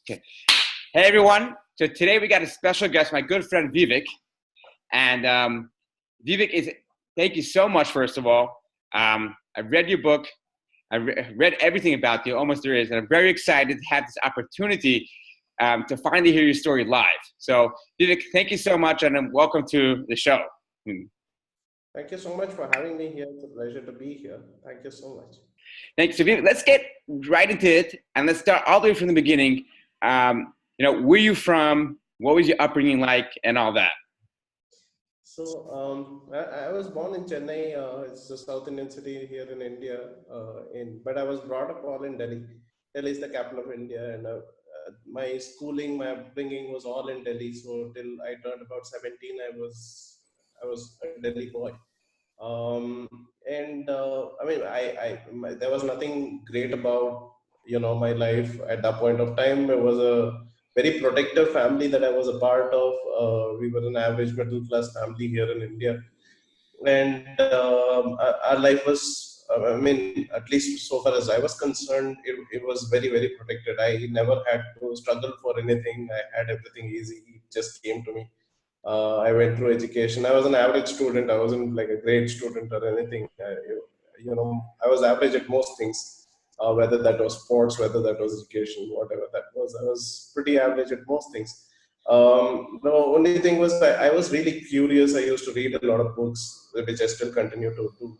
Okay. Hey everyone. So today we got a special guest, my good friend Vivek. And Vivek is, thank you so much, first of all. I've read your book. Read everything about you, almost there is. And I'm very excited to have this opportunity to finally hear your story live. So Vivek, thank you so much and welcome to the show. Thank you so much for having me here. It's a pleasure to be here. Thank you so much. Thanks. So Vivek, let's get right into it. And let's start all the way from the beginning. Where you from? What was your upbringing like and all that? I was born in Chennai. It's a South Indian city here in India. But I was brought up all in Delhi. Delhi is the capital of India, and my schooling, my upbringing was all in Delhi. So till I turned about 17, I was a Delhi boy. There was nothing great about my life at that point of time. It was a very protective family that I was a part of. We were an average middle class family here in India, and our life was, at least so far as I was concerned, it was very, very protected. I never had to struggle for anything. I had everything easy. It just came to me. I went through education. I was an average student. I wasn't like a great student or anything. I was average at most things, whether that was sports, whether that was education, whatever that was. I was pretty average at most things. The only thing was I was really curious. I used to read a lot of books, which I still continue to do.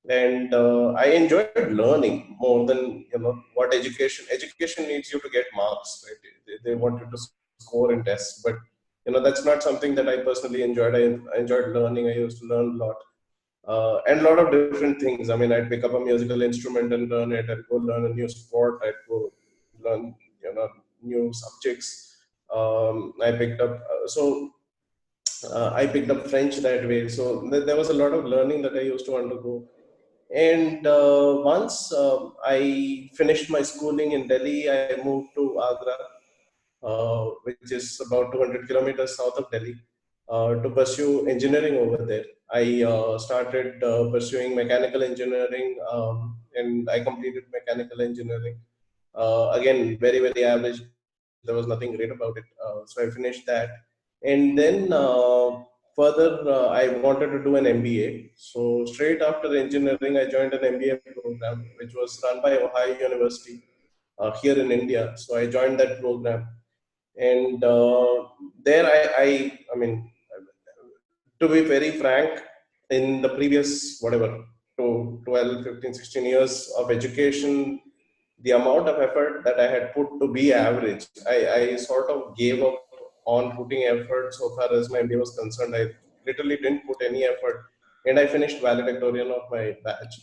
And I enjoyed learning more than what education needs you to get marks, right? They want you to score in tests, but that's not something that I personally enjoyed. I enjoyed learning. I used to learn a lot, and a lot of different things. I mean, I'd pick up a musical instrument and learn it. I'd go learn a new sport. I'd go learn new subjects. I picked up French that way. So there was a lot of learning that I used to undergo. And once I finished my schooling in Delhi, I moved to Agra, which is about 200 kilometers south of Delhi, to pursue engineering over there. I started pursuing mechanical engineering, and I completed mechanical engineering. Again, very, very average. There was nothing great about it. So I finished that. And then I wanted to do an MBA. So straight after engineering, I joined an MBA program, which was run by Ohio University here in India. So I joined that program, and there I mean, to be very frank, in the previous whatever to 12, 15, 16 years of education, the amount of effort that I had put to be average, I sort of gave up on putting effort so far as my MBA was concerned. I literally didn't put any effort, and I finished valedictorian of my batch,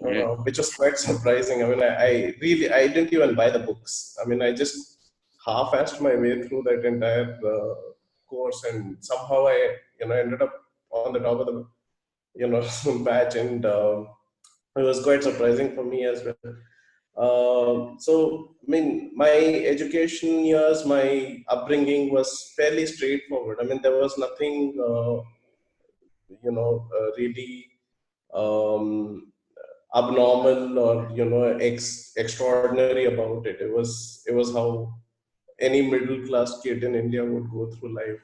Yeah. which was quite surprising. I mean, I didn't even buy the books. I mean, I just half-assed my way through that entire course, and somehow I ended up on the top of the batch, and it was quite surprising for me as well. I mean, my education years, my upbringing was fairly straightforward. I mean, there was nothing, really um, abnormal or extraordinary about it. It was how any middle class kid in India would go through life.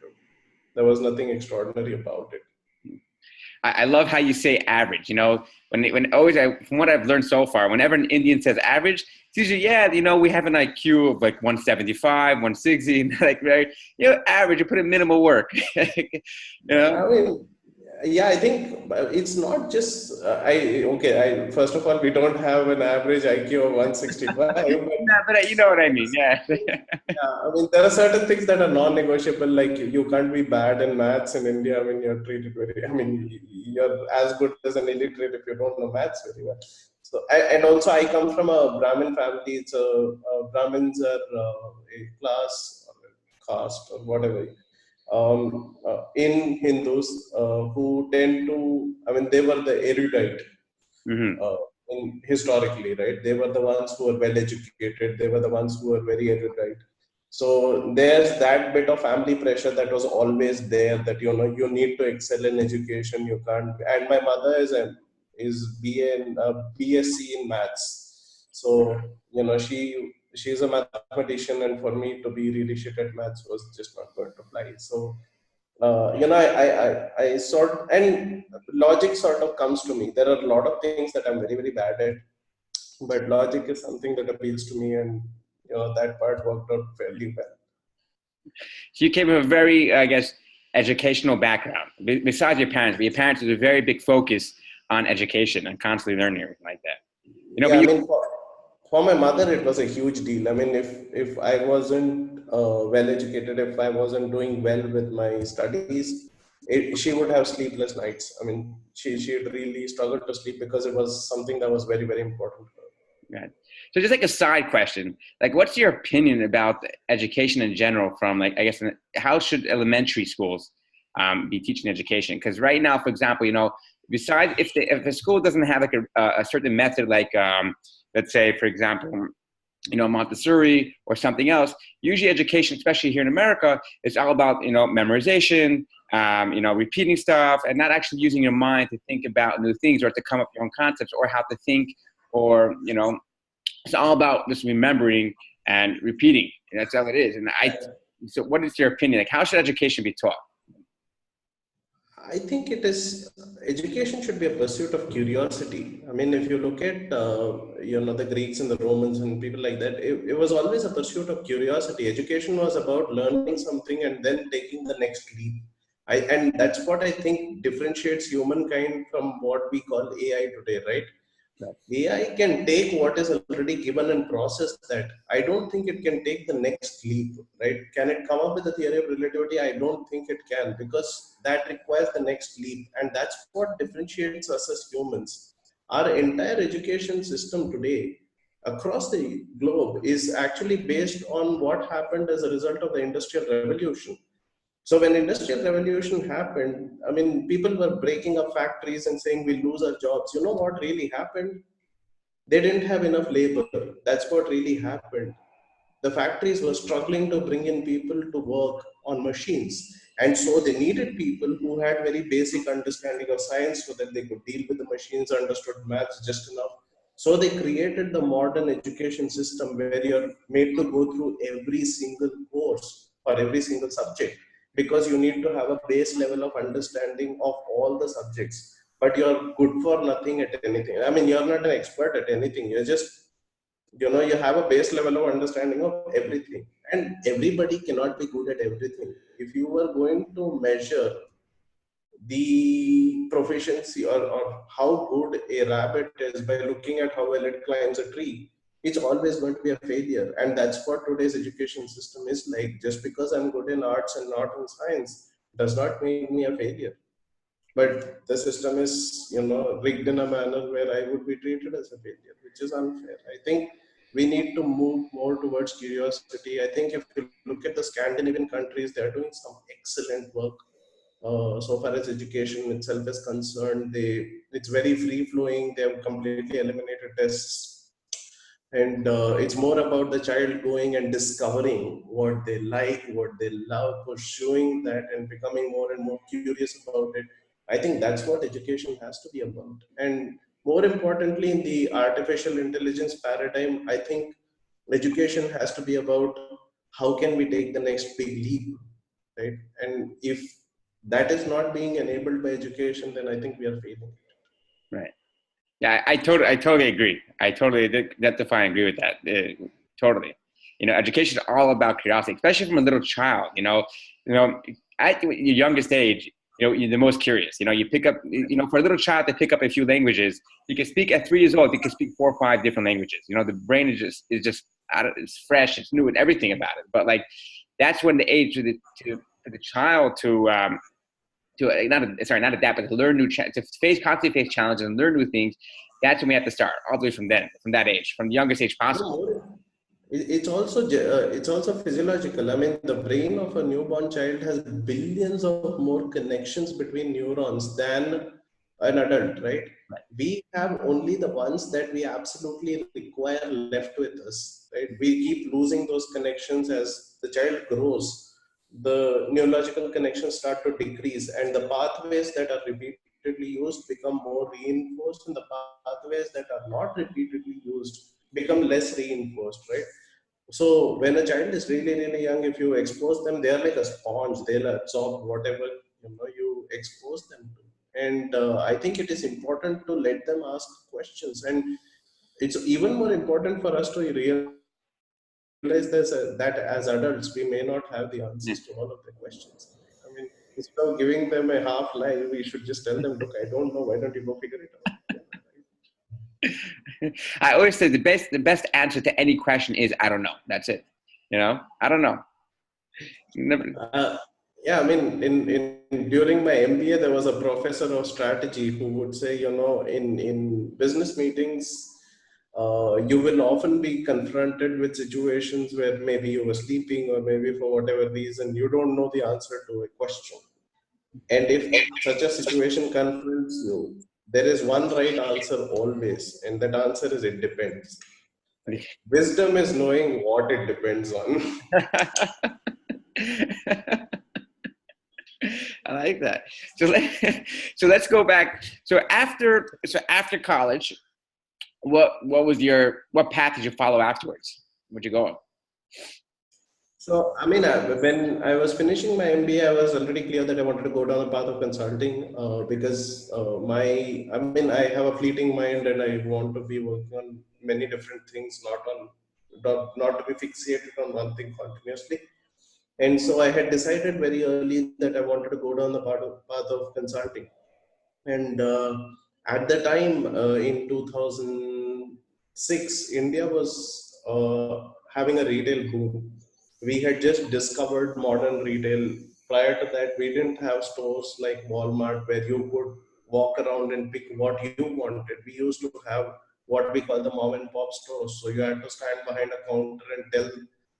There was nothing extraordinary about it. I love how you say average. From what I've learned so far, whenever an Indian says average, it's usually, we have an IQ of like 175, 160, like very, average. You put in minimal work. I mean, yeah, I think it's not just first of all, we don't have an average IQ of 165, but But you know what I mean, yeah. yeah, I mean, there are certain things that are non-negotiable. Like you can't be bad in maths in India. I mean, you're treated very. I mean, you're as good as an illiterate if you don't know maths very well. So, and also, I come from a Brahmin family. Brahmins are a class or a caste or whatever in Hindus who tend to. I mean, they were the erudite Mm-hmm. historically, right? They were the ones who were well educated. They were the ones who were very erudite. So there's that bit of family pressure that was always there, that you need to excel in education. You can't. And my mother is BA in BSc in maths. So she she's a mathematician, and for me to be really shit at maths was just not going to fly. So I sort and logic sort of comes to me. There are a lot of things that I'm very bad at, but logic is something that appeals to me, and that part worked out fairly well. So you came from a very, I guess, educational background. Besides your parents, but your parents had a very big focus on education and constantly learning everything like that. Yeah, I mean, for my mother, it was a huge deal. I mean, if I wasn't well educated, if I wasn't doing well with my studies, she would have sleepless nights. I mean, she'd really struggle to sleep because it was something that was very important for her. Right. So just like a side question, like what's your opinion about education in general from like, I guess, how should elementary schools be teaching education? Because right now, for example, besides if the school doesn't have like a certain method, like let's say, for example, Montessori or something else, usually education, especially here in America, is all about, memorization, repeating stuff and not actually using your mind to think about new things or to come up with your own concepts or how to think or, it's all about just remembering and repeating. And that's all it is. So what is your opinion? Like, how should education be taught? I think education should be a pursuit of curiosity. I mean, if you look at, the Greeks and the Romans and people like that, it was always a pursuit of curiosity. Education was about learning something and then taking the next leap. And that's what I think differentiates humankind from what we call AI today, right? AI can take what is already given and process that. I don't think it can take the next leap, right? Can it come up with a theory of relativity? I don't think it can, because that requires the next leap. And that's what differentiates us as humans. Our entire education system today across the globe is actually based on what happened as a result of the Industrial Revolution. So when Industrial Revolution happened, I mean, people were breaking up factories and saying we lose our jobs. You know what really happened? They didn't have enough labor. That's what really happened. The factories were struggling to bring in people to work on machines. And so they needed people who had very basic understanding of science so that they could deal with the machines, understood maths just enough. So they created the modern education system where you're made to go through every single course or every single subject, because you need to have a base level of understanding of all the subjects. But you're good for nothing at anything. I mean, you're not an expert at anything. You're just, you have a base level of understanding of everything. And everybody cannot be good at everything. If you were going to measure the proficiency or how good a rabbit is by looking at how well it climbs a tree, it's always going to be a failure. And that's what today's education system is like. Just because I'm good in arts and not in science does not make me a failure. But the system is, rigged in a manner where I would be treated as a failure, which is unfair. I think we need to move more towards curiosity. I think if you look at the Scandinavian countries, they're doing some excellent work. So far as education itself is concerned, it's very free flowing. They have completely eliminated tests, and it's more about the child going and discovering what they like, what they love, pursuing that and becoming more and more curious about it. I think that's what education has to be about. And more importantly, in the artificial intelligence paradigm, I think education has to be about how can we take the next big leap, right? And if that is not being enabled by education, then I think we are failing. Right. Yeah, I totally agree. I totally identify and agree with that. Totally. Education is all about curiosity, especially from a little child. At your youngest age, you're the most curious. You pick up, for a little child to pick up a few languages, you can speak at 3 years old. You can speak 4 or 5 different languages. The brain is just it's fresh, it's new, and everything about it. But like, that's when the age for the child to not adapt, but to learn to constantly face challenges and learn new things. That's when we have to start, all the way from that age, from the youngest age possible. It's also physiological. I mean, the brain of a newborn child has billions of more connections between neurons than an adult, right? We have only the ones that we absolutely require left with us, right? We keep losing those connections as the child grows. The neurological connections start to decrease, and the pathways that are repeatedly used become more reinforced, and the pathways that are not repeatedly used become less reinforced, right? So when a child is really, really young, if you expose them, they are like a sponge. They'll absorb whatever you expose them to. And I think it is important to let them ask questions. And it's even more important for us to realize that as adults, we may not have the answers to all of the questions. I mean, instead of giving them a half lie, we should just tell them, look, I don't know. Why don't you go figure it out? Yeah, right. I always say the best answer to any question is I don't know. That's it. I don't know. Never. Yeah, I mean, in during my MBA, there was a professor of strategy who would say, in business meetings, you will often be confronted with situations where maybe you were sleeping or maybe for whatever reason you don't know the answer to a question. And if such a situation confronts you, there is one right answer always, and that answer is it depends. Right? Wisdom is knowing what it depends on. I like that. So so let's go back. So after college, what path did you follow afterwards? Where'd you go? So, I mean, when I was finishing my MBA, I was already clear that I wanted to go down the path of consulting because I have a fleeting mind and I want to be working on many different things, not to be fixated on one thing continuously. And so I had decided very early that I wanted to go down the path of consulting. And at the time, in 2006, India was having a retail boom. We had just discovered modern retail. Prior to that, we didn't have stores like Walmart where you could walk around and pick what you wanted. We used to have what we call the mom and pop stores. So you had to stand behind a counter and tell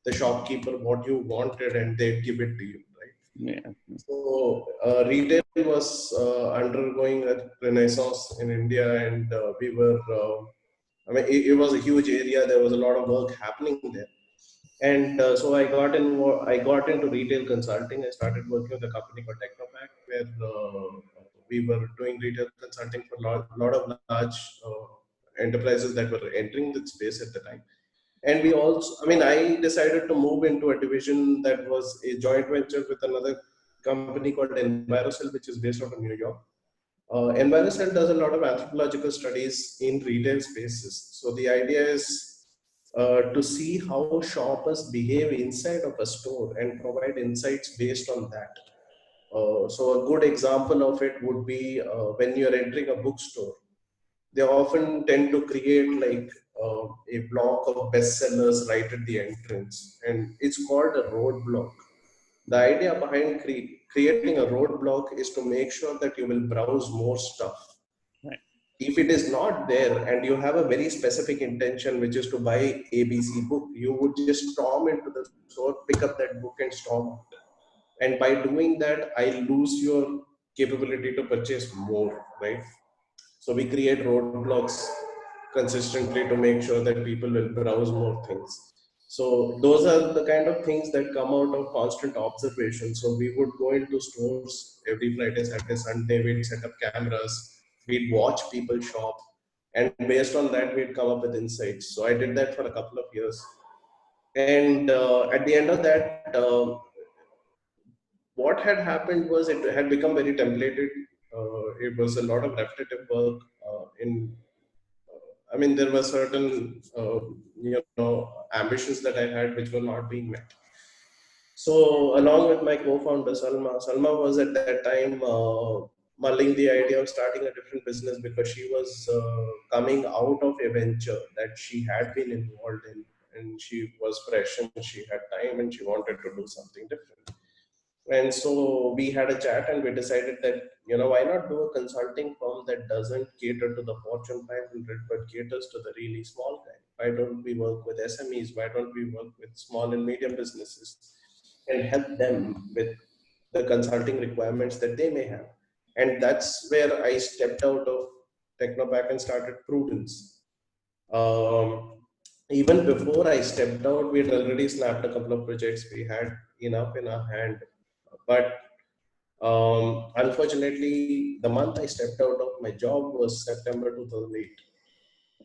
the shopkeeper what you wanted and they'd give it to you, right? Yeah. So retail was undergoing a renaissance in India, and we were. It was a huge area. There was a lot of work happening there, and so I got into retail consulting. I started working with a company called Technopack, where we were doing retail consulting for lot of large enterprises that were entering the space at the time. And we also, I decided to move into a division that was a joint venture with another company called Envirocell, which is based out of New York. Envirocell does a lot of anthropological studies in retail spaces. So the idea is to see how shoppers behave inside of a store and provide insights based on that. So a good example of it would be when you're entering a bookstore, they often tend to create like a block of bestsellers right at the entrance, and it's called a roadblock. The idea behind creating a roadblock is to make sure that you will browse more stuff. Right. If it is not there and you have a very specific intention, which is to buy ABC book, you would just storm into the store, pick up that book and storm out. And by doing that, I lose your capability to purchase more, right? So we create roadblocks consistently to make sure that people will browse more things. So those are the kind of things that come out of constant observation. So we would go into stores every Friday, Saturday, Sunday. We'd set up cameras. We'd watch people shop, and based on that, we'd come up with insights. So I did that for a couple of years, and at the end of that, what had happened was it had become very templated. It was a lot of repetitive work. There were certain, ambitions that I had which were not being met. So, along with my co-founder Salma was at that time mulling the idea of starting a different business because she was coming out of a venture that she had been involved in, and she was fresh and she had time and she wanted to do something different. And so we had a chat and we decided that, why not do a consulting firm that doesn't cater to the Fortune 500 but caters to the really small guy? Why don't we work with SMEs? Why don't we work with small and medium businesses and help them with the consulting requirements that they may have? And that's where I stepped out of Technopack and started Prudence. Um, Even before I stepped out, we had already snapped a couple of projects. We had enough in our hand. But unfortunately, the month I stepped out of my job was September 2008.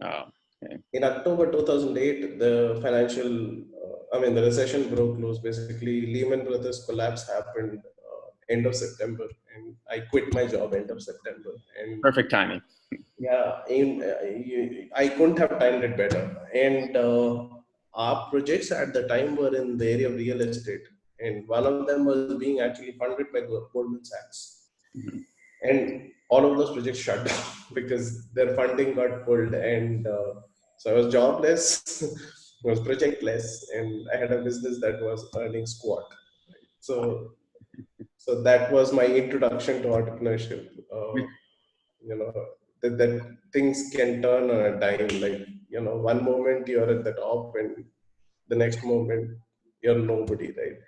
Oh. Okay. In October 2008, the recession broke loose. Basically, Lehman Brothers collapse happened end of September, and I quit my job end of September. And Perfect timing. yeah, I couldn't have timed it better. And our projects at the time were in the area of real estate, and one of them was being actually funded by Goldman Sachs. Mhm. And all of those projects shut down because their funding got pulled. And so I was jobless, I was projectless, and I had a business that was earning squat. So, so that was my introduction to entrepreneurship. You know that things can turn on a dime. Like, one moment you're at the top, and the next moment you're nobody, right?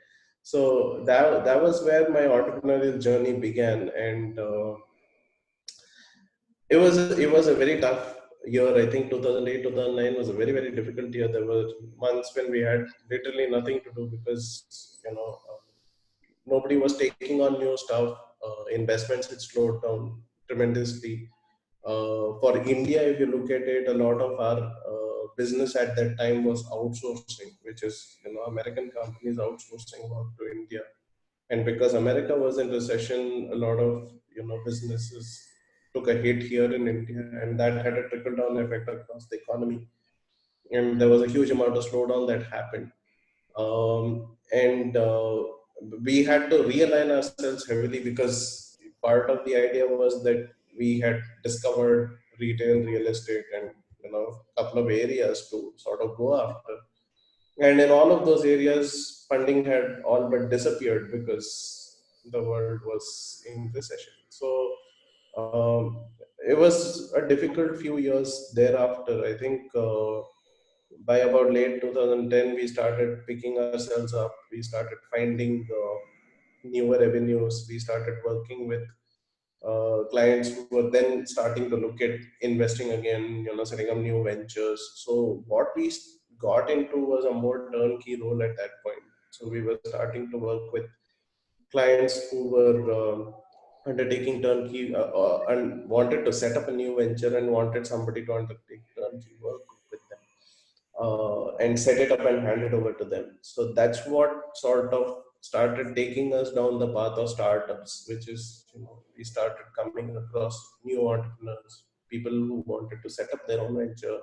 So that was where my entrepreneurial journey began. And it was a very tough year. I think 2008, 2009 was a very, very difficult year. There were months when we had literally nothing to do because nobody was taking on new stuff. Investments had slowed down tremendously. For India, if you look at it, a lot of our business at that time was outsourcing, which is, American companies outsourcing work to India. And because America was in recession, a lot of businesses took a hit here in India, and that had a trickle down effect across the economy. And there was a huge amount of slowdown that happened. And we had to realign ourselves heavily because part of the idea was that we had discovered retail, real estate, and a couple of areas to sort of go after. And in all of those areas, funding had all but disappeared because the world was in recession. So it was a difficult few years thereafter. I think by about late 2010, we started picking ourselves up. We started finding newer avenues. We started working with clients who were then starting to look at investing again, setting up new ventures. So what we got into was a more turnkey role at that point. So we were starting to work with clients who were undertaking turnkey and wanted to set up a new venture and wanted somebody to undertake turnkey work with them, and set it up and hand it over to them. So that's what sort of started taking us down the path of startups, which is, we started coming across new entrepreneurs, people who wanted to set up their own venture.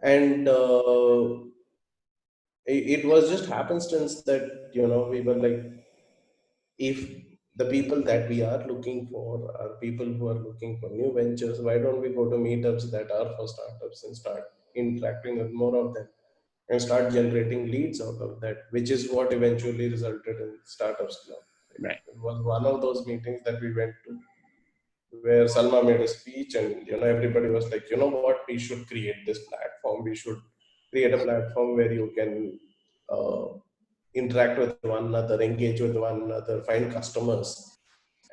And it was just happenstance that, we were like, if the people that we are looking for are people who are looking for new ventures, why don't we go to meetups that are for startups and start interacting with more of them and start generating leads out of that, which is what eventually resulted in Startups Club. Right. It was one of those meetings that we went to where Salma made a speech, and everybody was like, what, we should create this platform. We should create a platform where you can uh, interact with one another, engage with one another, find customers.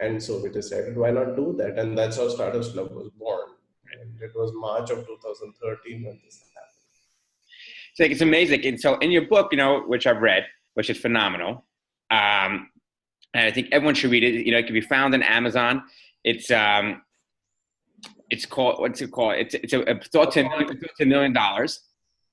And so we decided, why not do that? And that's how Startups Club was born. And it was March of 2013 when this happened. So it's amazing. And so in your book, which I've read, which is phenomenal, and I think everyone should read it. It can be found on Amazon. It's called, what's it called? It's thought to $1 million,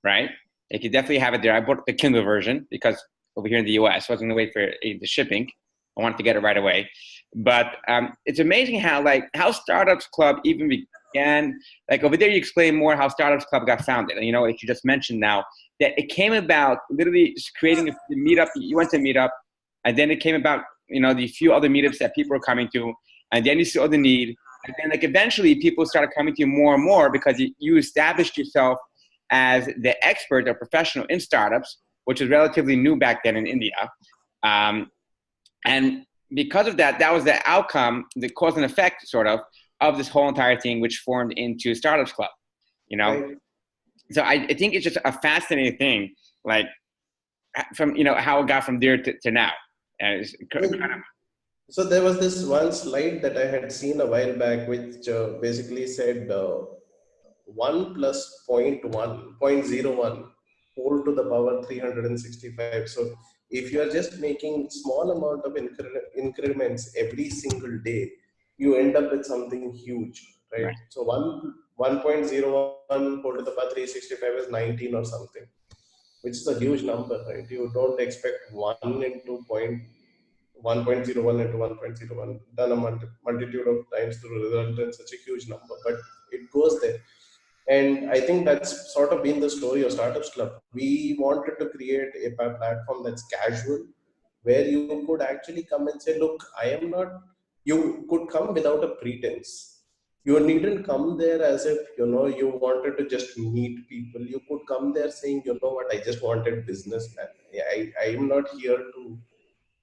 right? You could definitely have it there. I bought the Kindle version because over here in the US, I wasn't gonna wait for the shipping. I wanted to get it right away. But it's amazing how Startups Club even began. Like over there, you explain more how Startups Club got founded. And like you just mentioned now, that it came about literally just creating a meetup. You went to a meetup, and then it came about, the few other meetups that people were coming to, and then you saw the need. And then eventually people started coming to you more and more because you established yourself as the expert or professional in startups, which was relatively new back then in India. And because of that, that was the outcome, the cause and effect sort of this whole entire thing, which formed into Startups Club, Right. So I think it's just a fascinating thing, like from, how it got from there to now. And it's incredible. So there was this one slide that I had seen a while back, which basically said 1 plus 0.1 whole to the power 365. So if you are just making small amount of increments every single day, you end up with something huge, right? Right. So 1 1.01 whole to the power 365 is 19 or something, which is a huge number, right? You don't expect 1 into 1.01 into 1.01 done a multitude of times to result in such a huge number, but it goes there. And I think that's sort of been the story of Startups Club. We wanted to create a platform that's casual, where you could actually come and say, look, I am not, you could come without a pretense. You needn't come there as if, you wanted to just meet people. You could come there saying, you know what, I just wanted business, man. I am not here to,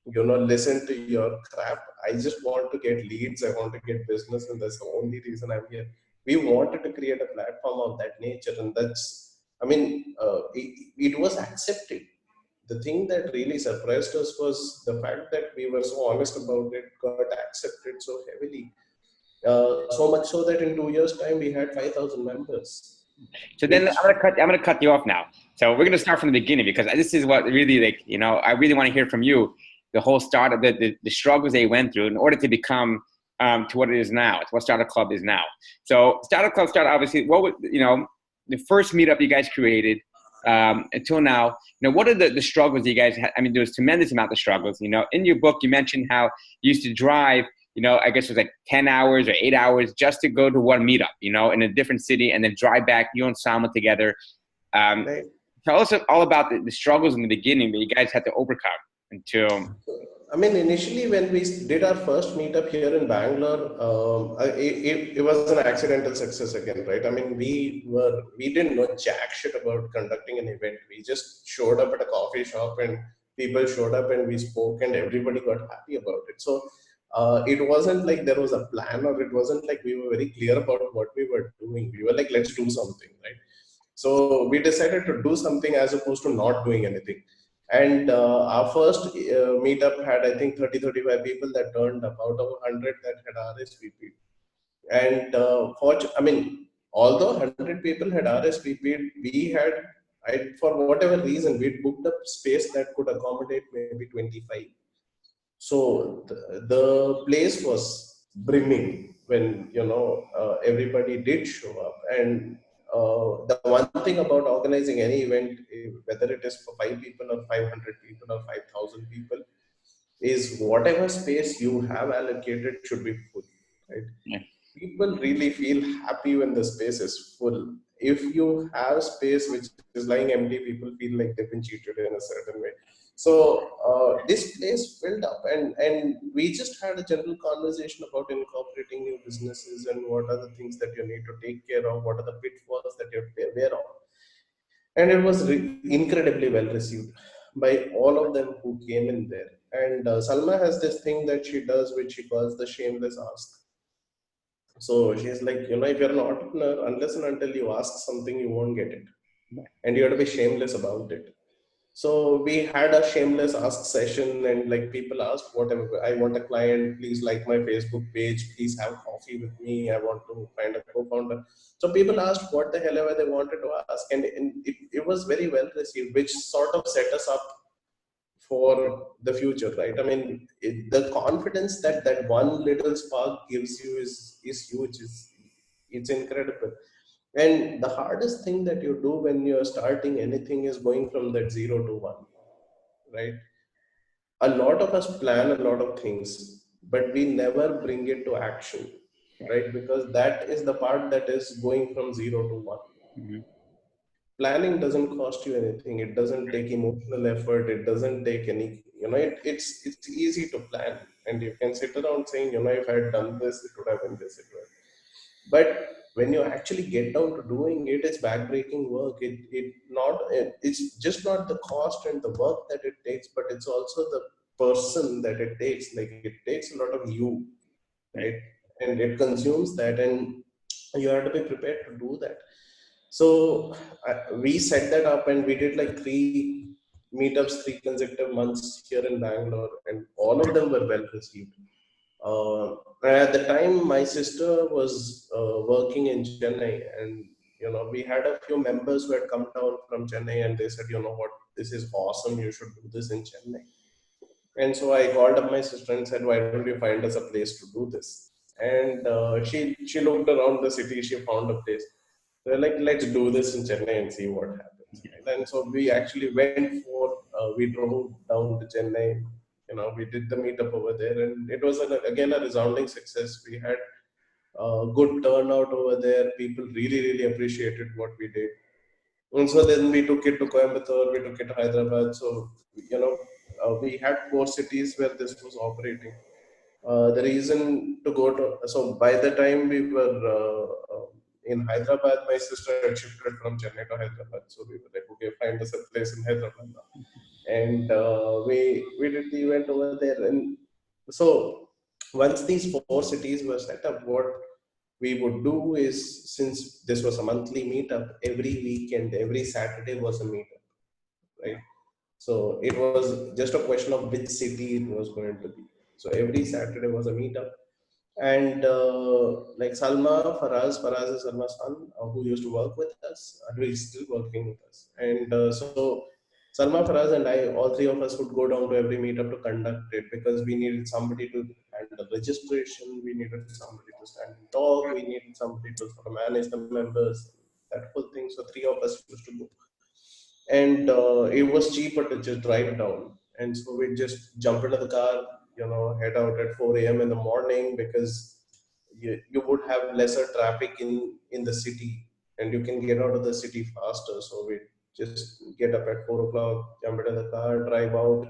listen to your crap. I just want to get leads. I want to get business, and that's the only reason I'm here. We wanted to create a platform of that nature, and that's, it was accepted. The thing that really surprised us was the fact that we were so honest about it, got accepted so heavily. So much so that in 2 years' time, we had 5,000 members. So then Which, I'm gonna cut you off now. So we're gonna start from the beginning, because this is what really, like, I really want to hear from you the whole start of the struggles they went through in order to become to what it is now. It's what Startup Club is now. So Startup Club started, obviously, what would the first meetup you guys created until now. What are the struggles you guys had? I mean, there was tremendous amount of struggles. In your book you mentioned how you used to drive, I guess it was like 10 hours or 8 hours just to go to one meetup, in a different city, and then drive back, you and Salma together. right. Tell us all about the struggles in the beginning that you guys had to overcome until. I mean, initially when we did our first meetup here in Bangalore, it was an accidental success again, right? I mean, we didn't know jack shit about conducting an event. We just showed up at a coffee shop, and people showed up, and we spoke, and everybody got happy about it. So it wasn't like there was a plan, or it wasn't like we were very clear about what we were doing. We were like, let's do something, right? So we decided to do something as opposed to not doing anything. And our first meetup had, I think, 30-35 people that turned up out of 100 that had RSVP. And I mean, although 100 people had RSVP, we had, for whatever reason, we booked a space that could accommodate maybe 25. So the place was brimming when, everybody did show up. And the one thing about organizing any event, whether it is for 5 people or 500 people or 5,000 people, is whatever space you have allocated should be full, right? Yeah. People really feel happy when the space is full. If you have space which is lying empty, people feel like they've been cheated in a certain way. So this place filled up, and we just had a general conversation about incorporating new businesses and what are the things that you need to take care of, what are the pitfalls that you have to be aware of. And it was incredibly well received by all of them who came in there. And Salma has this thing that she does, which she calls the shameless ask. So she's like, if you're an entrepreneur, unless and until you ask something, you won't get it. And you have to be shameless about it. So we had a shameless ask session, and like people asked, whatever, I want a client, please like my Facebook page, please have coffee with me, I want to find a co-founder. So people asked what the hell ever they wanted to ask, and it was very well received, which sort of set us up for the future, right? I mean, the confidence that that one little spark gives you is huge. It's incredible. And the hardest thing that you do when you're starting anything is going from that 0 to 1, right? A lot of us plan a lot of things, but we never bring it to action, right? Because that is the part that is going from 0 to 1. Mm-hmm. Planning doesn't cost you anything. It doesn't take emotional effort. It doesn't take any, it's easy to plan, and you can sit around saying, if I had done this, it would have been this, it would. But when you actually get down to doing it, it's backbreaking work. It's just not the cost and the work that it takes, but it's also the person that it takes. Like, it takes a lot of you, right? And it consumes that, and you have to be prepared to do that. So we set that up, and we did like 3 meetups, 3 consecutive months here in Bangalore, and all of them were well received. At the time, my sister was working in Chennai, and we had a few members who had come down from Chennai, and they said, you know what, this is awesome. You should do this in Chennai. And so I called up my sister and said, why don't you find us a place to do this? And she looked around the city. She found a place. They're like, let's do this in Chennai and see what happens. Right? And so we actually went for, we drove down to Chennai. We did the meetup over there, and it was again a resounding success. We had good turnout over there. People really, really appreciated what we did. And so then we took it to Coimbatore, we took it to Hyderabad. So, we had 4 cities where this was operating. The reason to go to, so by the time we were in Hyderabad, my sister had shifted from Chennai to Hyderabad. So we were like, okay, find us a place in Hyderabad now. And we did the event over there. And so once these 4 cities were set up, what we would do is, since this was a monthly meetup, every weekend, every Saturday was a meetup, right? So it was just a question of which city it was going to be. So every Saturday was a meetup. And like Faraz is Salma's son, who used to work with us, who is still working with us. And so Salma, Faraz, and I, all 3 of us would go down to every meetup to conduct it, because we needed somebody to handle registration, we needed somebody to stand and talk, we needed somebody to sort of manage the members, that whole thing. So 3 of us used to go. And it was cheaper to just drive down. And so we just jump into the car, head out at 4 a.m. in the morning, because you would have lesser traffic in the city, and you can get out of the city faster. So we just get up at 4 o'clock, jump into the car, drive out,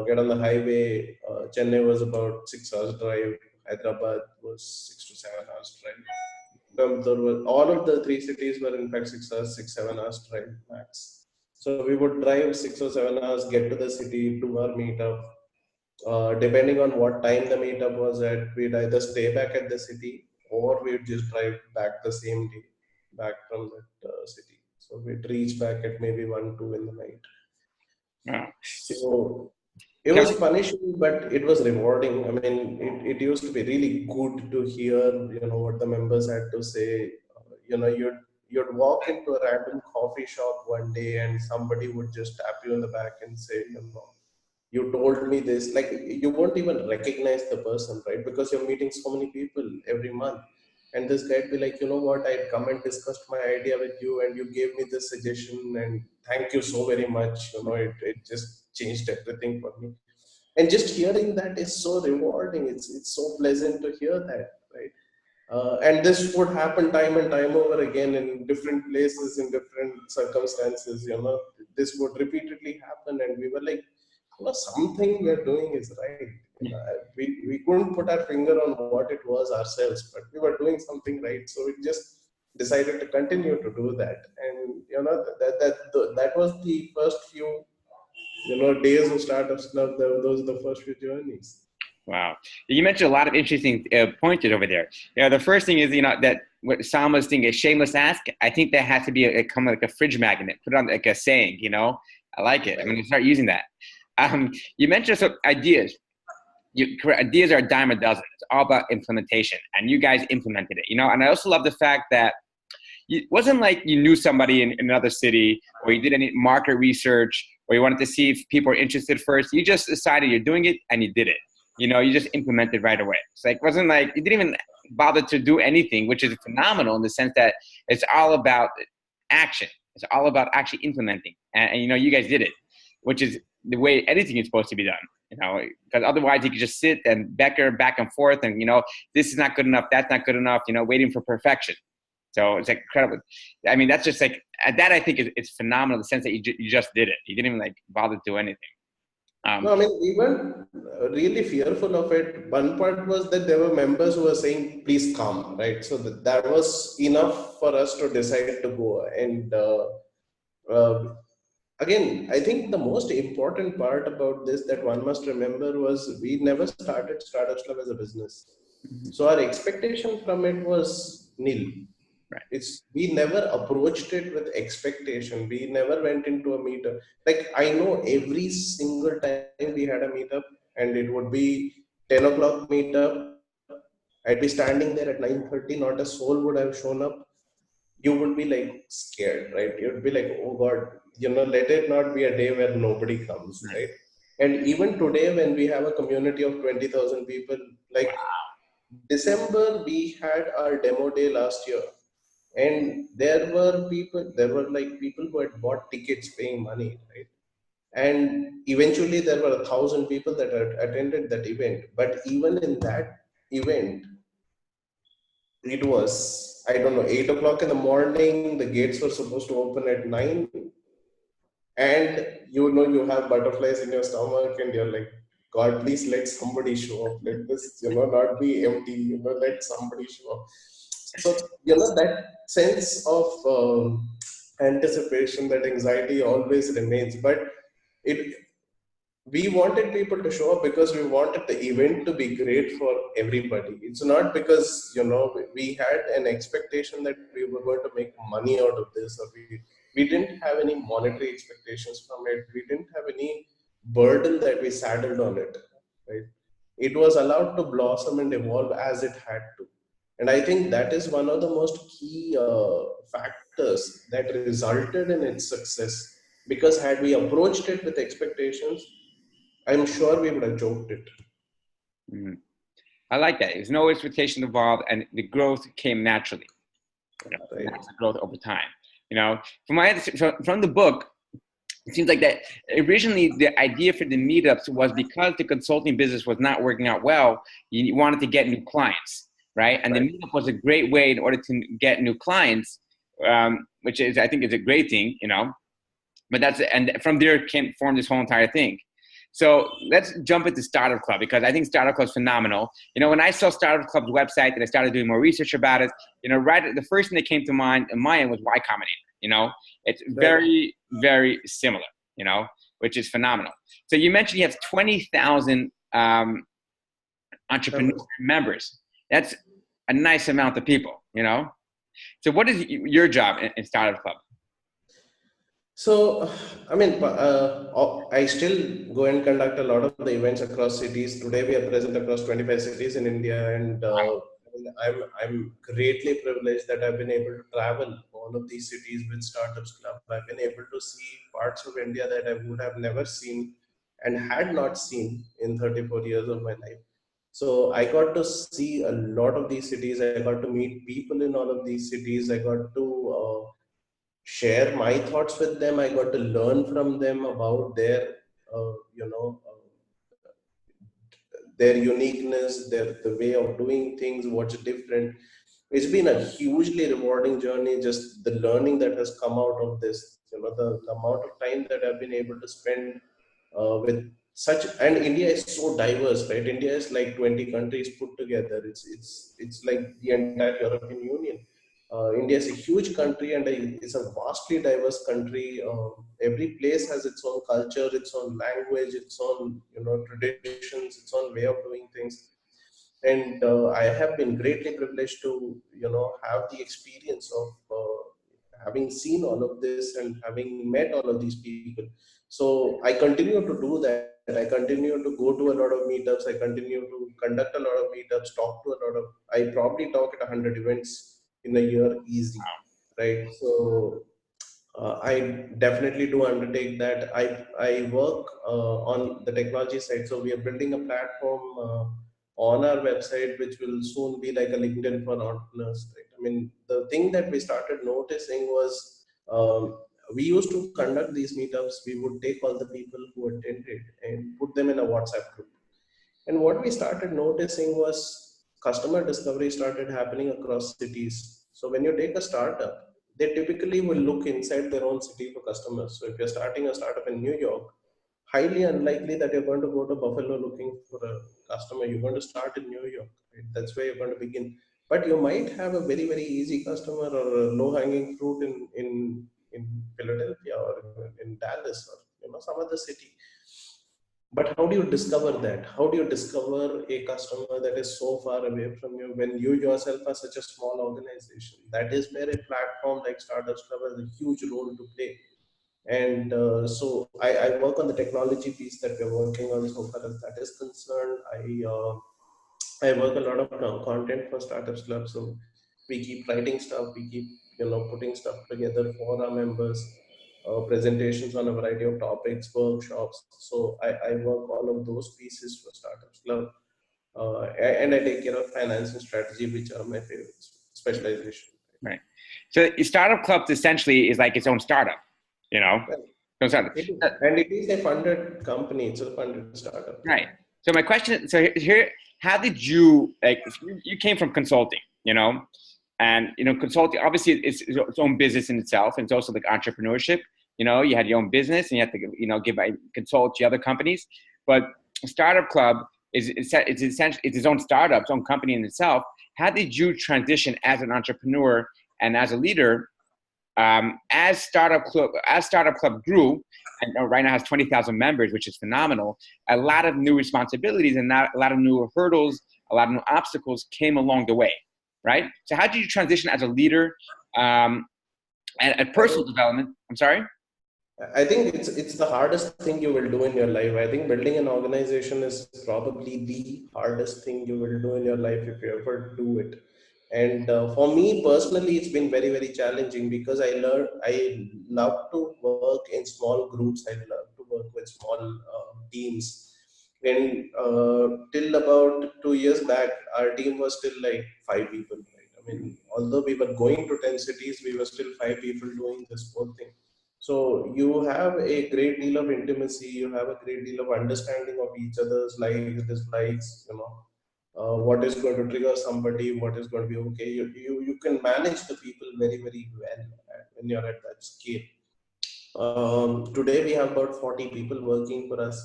get on the highway. Chennai was about 6 hours drive. Hyderabad was 6 to 7 hours drive. All of the 3 cities were in fact 6 hours, 6, 7 hours drive max. So we would drive 6 or 7 hours, get to the city, do our meetup. Depending on what time the meetup was at, we'd either stay back at the city, or we'd just drive back the same day, back from that city. So we'd reach back at maybe 1, 2 in the night. Wow. So it was punishing, but it was rewarding. I mean, it used to be really good to hear, what the members had to say. You'd walk into a random coffee shop one day, and somebody would just tap you in the back and say, you told me this. Like, you won't even recognize the person, right? Because you're meeting so many people every month. And this guy'd be like, you know what, I'd come and discussed my idea with you, and you gave me this suggestion, and thank you so very much. It just changed everything for me. And just hearing that is so rewarding. It's so pleasant to hear that, right? And this would happen time and time over again in different places, in different circumstances. This would repeatedly happen, and we were like, something we're doing is right. We couldn't put our finger on what it was ourselves, but we were doing something right. So we just decided to continue to do that. And that was the first few days of Startups Club. Those are the first few journeys. Wow. You mentioned a lot of interesting pointers over there. The first thing is, that what Salma's thing is shameless ask. I think that has to be come like a fridge magnet, put it on like a saying, I like it. I'm going to start using that. You mentioned some ideas. Ideas are a dime a dozen. It's all about implementation, and you guys implemented it, and I also love the fact that it wasn't like you knew somebody in another city, or you did any market research, or you wanted to see if people are interested first. You just decided you're doing it, and you did it. You just implemented right away. It's like, it wasn't like you didn't even bother to do anything, which is phenomenal in the sense that it's all about action. It's all about actually implementing. And you guys did it, which is the way anything is supposed to be done. Because otherwise you could just sit and bicker back and forth and, this is not good enough, that's not good enough, waiting for perfection. So it's like incredible. I mean, that's just like, that I think it's phenomenal in the sense that you just did it. You didn't even like bother to do anything. No, I mean, we weren't really fearful of it. One part was that there were members who were saying, please come, right? So that was enough for us to decide to go. And again, I think the most important part about this that one must remember was we never started Startups Club as a business. So our expectation from it was nil. Right. We never approached it with expectation. We never went into a meetup. Like, I know every single time we had a meetup, and it would be 10 o'clock meetup, I'd be standing there at 9:30, not a soul would have shown up. You would be like scared, right? You'd be like, oh God, let it not be a day where nobody comes, right? And even today, when we have a community of 20,000 people, like, December we had our demo day last year, and there were like people who had bought tickets paying money, right? And eventually there were 1,000 people that had attended that event. But even in that event, it was, I don't know, 8 o'clock in the morning. The gates were supposed to open at 9, and you have butterflies in your stomach, and you're like, God, please let somebody show up. Let this, not be empty. Let somebody show up. So that sense of anticipation, that anxiety always remains. But it we wanted people to show up because we wanted the event to be great for everybody. It's not because we had an expectation that we were going to make money out of this, or we didn't have any monetary expectations from it. We didn't have any burden that we saddled on it, right? It was allowed to blossom and evolve as it had to. And I think that is one of the most key factors that resulted in its success. Because had we approached it with expectations, I'm sure we would have joked it. Mm. I like that. There's no expectation involved, and the growth came naturally. Right. That's the growth over time. From the book, it seems like that originally the idea for the meetups was because the consulting business was not working out well, you wanted to get new clients, right? And the meetup was a great way in order to get new clients, which is, I think, is a great thing, But and from there came form this whole entire thing. So let's jump into Startup Club, because I think Startup Club is phenomenal. When I saw Startup Club's website and I started doing more research about it, right, the first thing that came to mind in my end was Y Combinator. It's very, very similar, which is phenomenal. So you mentioned you have 20,000 entrepreneur members. That's a nice amount of people, So what is your job in Startup Club? So, I still go and conduct a lot of the events across cities. Today, we are present across 25 cities in India, and I'm greatly privileged that I've been able to travel all of these cities with Startups Club. I've been able to see parts of India that I would have never seen and had not seen in 34 years of my life. So I got to see a lot of these cities. I got to meet people in all of these cities. I got to share my thoughts with them. I got to learn from them about uh, you know, uh, their uniqueness, the way of doing things, what's different. It's been a hugely rewarding journey. Just the learning that has come out of this, the amount of time that I've been able to spend with such. And India is so diverse, right? India is like 20 countries put together. It's like the entire European Union. India is a huge country, and it's a vastly diverse country. Every place has its own culture, its own language, its own traditions, its own way of doing things. And I have been greatly privileged to have the experience of having seen all of this and having met all of these people. So I continue to do that. I continue to go to a lot of meetups. I continue to conduct a lot of meetups, talk to a lot of, I probably talk at 100 events in a year easy, right? So I definitely do undertake that. I work on the technology side. So we are building a platform on our website, which will soon be like a LinkedIn for entrepreneurs. Right? I mean, the thing that we started noticing was we used to conduct these meetups. We would take all the people who attended and put them in a WhatsApp group. And what we started noticing was customer discovery started happening across cities. So when you take a startup, they typically will look inside their own city for customers. So if you're starting a startup in New York, highly unlikely that you're going to go to Buffalo looking for a customer. You're going to start in New York. Right? That's where you're going to begin. But you might have a very, very easy customer or a low-hanging fruit in Philadelphia or in Dallas or some other city. But how do you discover that? How do you discover a customer that is so far away from you when you yourself are such a small organization? That is where a platform like Startups Club has a huge role to play. And so I work on the technology piece that we're working on so far as that is concerned. I work a lot of content for Startups Club. So we keep writing stuff, we keep putting stuff together for our members, presentations on a variety of topics, workshops. So I work all of those pieces for Startups Club. and I take care of finance and strategy, which are my favorite specialization. Right. So Startup Club essentially is like its own startup, you know? Well, So startup. it is, and it is a funded company. It's a funded startup. Right. So my question, so here, how did you, like, you came from consulting, you know? And, you know, consulting, obviously its own business in itself. And it's also like entrepreneurship, you know, you had your own business and you have to, you know, consult to other companies. But Startup Club it's essentially, it's its own startup, its own company in itself. How did you transition as an entrepreneur and as a leader as Startup Club grew, and right now has 20,000 members, which is phenomenal. A lot of new responsibilities and a lot of new hurdles, a lot of new obstacles came along the way, right? So how did you transition as a leader and I personal think development? I'm sorry. I think it's the hardest thing you will do in your life. I think building an organization is probably the hardest thing you will do in your life if you ever do it. And for me personally, it's been very very challenging because I love to work in small groups. I love to work with small teams. And till about 2 years back, our team was still like 5 people. Right? I mean, although we were going to 10 cities, we were still 5 people doing this whole thing. So you have a great deal of intimacy, you have a great deal of understanding of each other's likes, dislikes, what is going to trigger somebody, what is going to be okay. You can manage the people very, very well when you're at that scale. Today we have about 40 people working for us.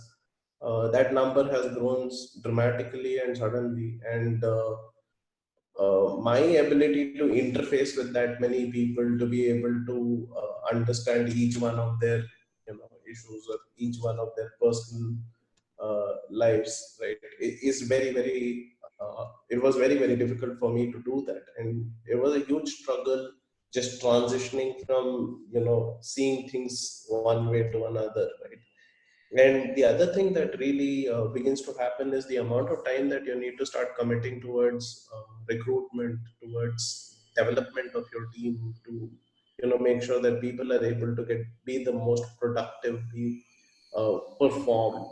That number has grown dramatically and suddenly, and my ability to interface with that many people, to be able to understand each one of their issues or each one of their personal lives, right, is very very it was very very difficult for me to do that, and it was a huge struggle just transitioning from seeing things one way to another, right. And the other thing that really begins to happen is the amount of time that you need to start committing towards recruitment, towards development of your team, to make sure that people are able to be the most productive, perform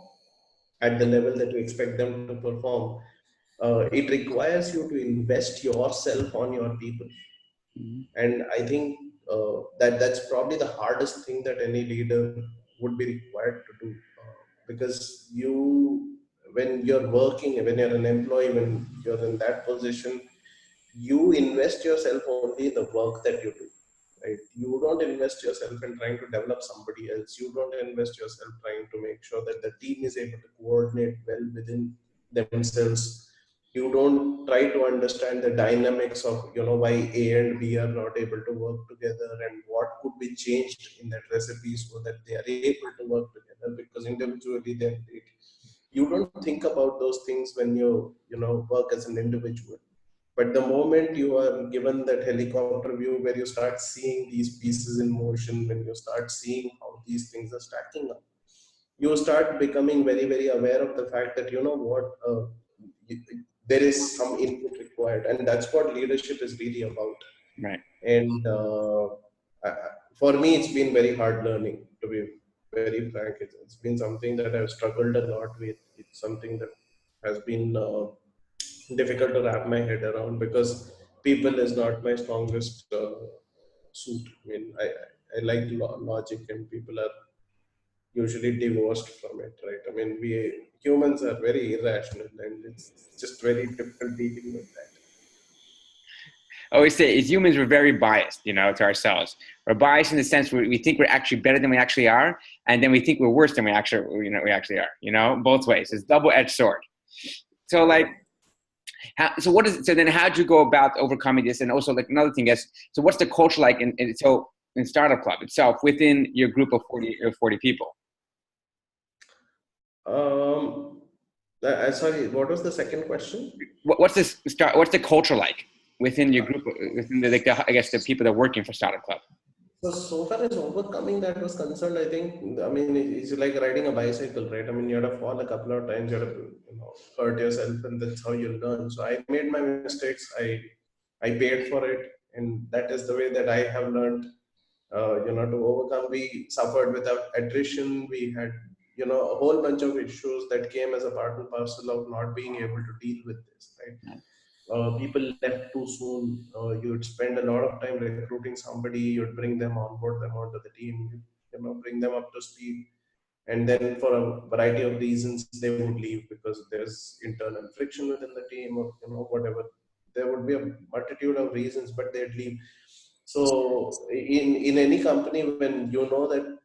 at the level that you expect them to perform. It requires you to invest yourself on your people, and I think that's probably the hardest thing that any leader would be required to do, because when you're working, when you're an employee, when you're in that position, you invest yourself only in the work that you do, right? You don't invest yourself in trying to develop somebody else. You don't invest yourself trying to make sure that the team is able to coordinate well within themselves. You don't try to understand the dynamics of why A and B are not able to work together, and what could be changed in that recipe so that they are able to work together, because individually they're great. You don't think about those things when you work as an individual. But the moment you are given that helicopter view where you start seeing these pieces in motion, when you start seeing how these things are stacking up, you start becoming very, very aware of the fact that, there is some input required. And that's what leadership is really about. Right. And for me, it's been very hard learning, to be very frank. It's been something that I've struggled a lot with. It's something that has been difficult to wrap my head around, because people is not my strongest suit. I mean, I like logic, and people are usually divorced from it, right? I mean, we humans are very irrational, and it's just very difficult dealing with that. I always say as humans, we're very biased, you know, to ourselves. We're biased in the sense where we think we're actually better than we actually are, and then we think we're worse than we actually are. You know, both ways. It's a double-edged sword. So like, so then how'd you go about overcoming this? And also like another thing is, so what's the culture like in Startup Club itself within your group of 40 people? Um, Sorry, what was the second question? What's the culture like within your group, within I guess the people that are working for Startup Club? So far as overcoming that was concerned, I think, I mean, it's like riding a bicycle, right? I mean, you have to fall a couple of times, you have to, hurt yourself, and that's how you learn. So I made my mistakes. I paid for it, and that is the way that I have learned. To overcome, we suffered with our attrition. We had a whole bunch of issues that came as a part and parcel of not being able to deal with this, right? People left too soon. You'd spend a lot of time recruiting somebody, you'd bring them on board, them onto the team, bring them up to speed, and then for a variety of reasons they would leave because there's internal friction within the team, or whatever. There would be a multitude of reasons, but they'd leave. So in any company, when you know that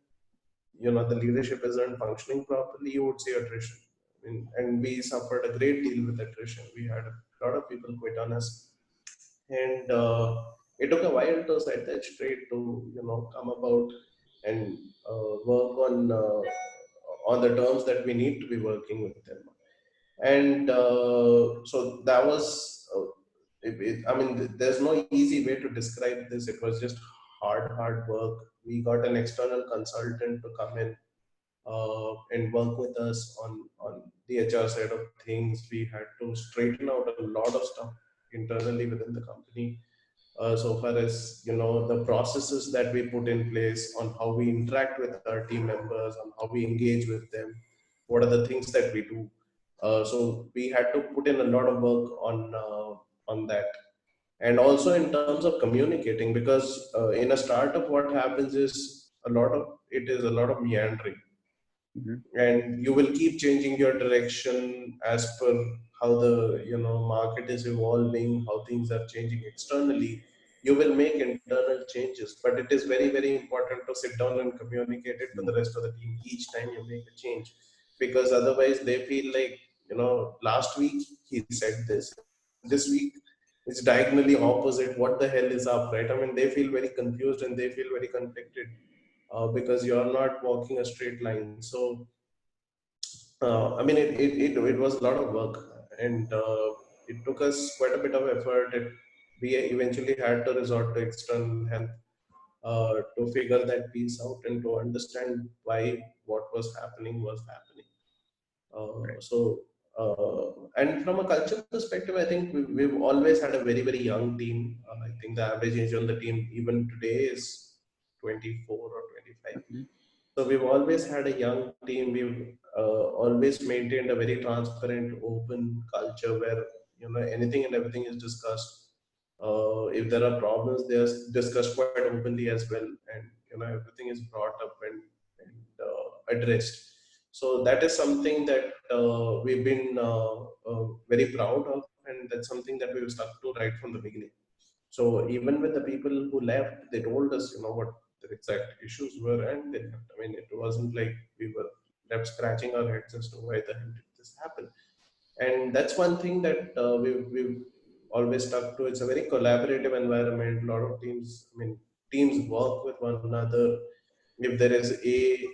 the leadership isn't functioning properly, you would see attrition. And we suffered a great deal with attrition. We had a lot of people quit on us, and it took a while to set that straight, to come about and work on the terms that we need to be working with them. And so that was I mean, there's no easy way to describe this. It was just hard work. We got an external consultant to come in and work with us on the HR side of things. We had to straighten out a lot of stuff internally within the company, so far as the processes that we put in place, on how we interact with our team members, on how we engage with them, what are the things that we do. So we had to put in a lot of work on that. And also in terms of communicating, because in a startup what happens is a lot of meandering. And you will keep changing your direction as per how the market is evolving, how things are changing externally. You will make internal changes, but it is very, very important to sit down and communicate it to the rest of the team each time you make a change, because otherwise they feel like, last week he said this week it's diagonally opposite. What the hell is up, right? I mean, they feel very confused and they feel very conflicted, because you're not walking a straight line. So I mean, it was a lot of work, and it took us quite a bit of effort. We eventually had to resort to external help to figure that piece out and to understand why what was happening was happening. And from a culture perspective, I think we've always had a very, very young team. I think the average age on the team even today is 24 or 25. So we've always had a young team. We've always maintained a very transparent, open culture where anything and everything is discussed. If there are problems, they are discussed quite openly as well, and everything is brought up and addressed. So that is something that we've been very proud of, and that's something that we've stuck to right from the beginning. So even with the people who left, they told us, what the exact issues were, and they left. I mean, it wasn't like we were left scratching our heads as to why the hell did this happen. And that's one thing that we've always stuck to. It's a very collaborative environment. A lot of teams, I mean, teams work with one another. If there is a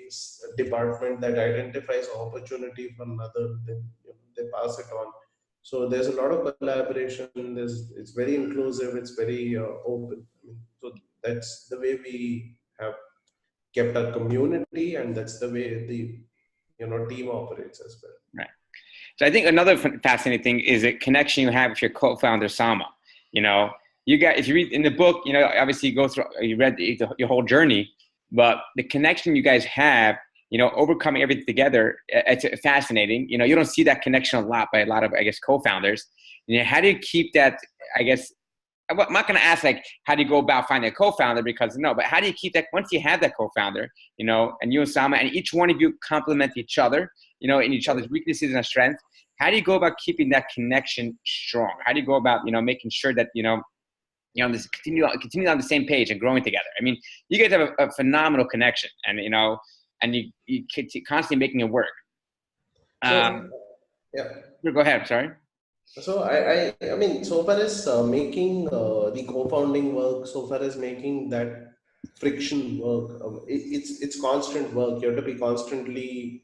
department that identifies opportunity for another, then they pass it on. So there's a lot of collaboration. It's very inclusive. It's very open. I mean, so that's the way we have kept our community, and that's the way the team operates as well. Right. So I think another fascinating thing is a connection you have with your co-founder Sama. You got, if you read in the book, obviously you go through, you read your whole journey, but the connection you guys have, overcoming everything together, it's fascinating. You don't see that connection a lot by a lot of, I guess, co-founders. How do you keep that? I guess I'm not going to ask like how do you go about finding a co-founder, because no, but how do you keep that once you have that co-founder, and you and Sama, and each one of you complement each other, in each other's weaknesses and strengths. How do you go about keeping that connection strong? How do you go about, making sure that, this continue on the same page and growing together? I mean, you guys have a phenomenal connection, and, and you constantly making it work. Yeah. Go ahead. I'm sorry. So I mean, so far as making the co-founding work, so far as making that friction work, it's constant work. You have to be constantly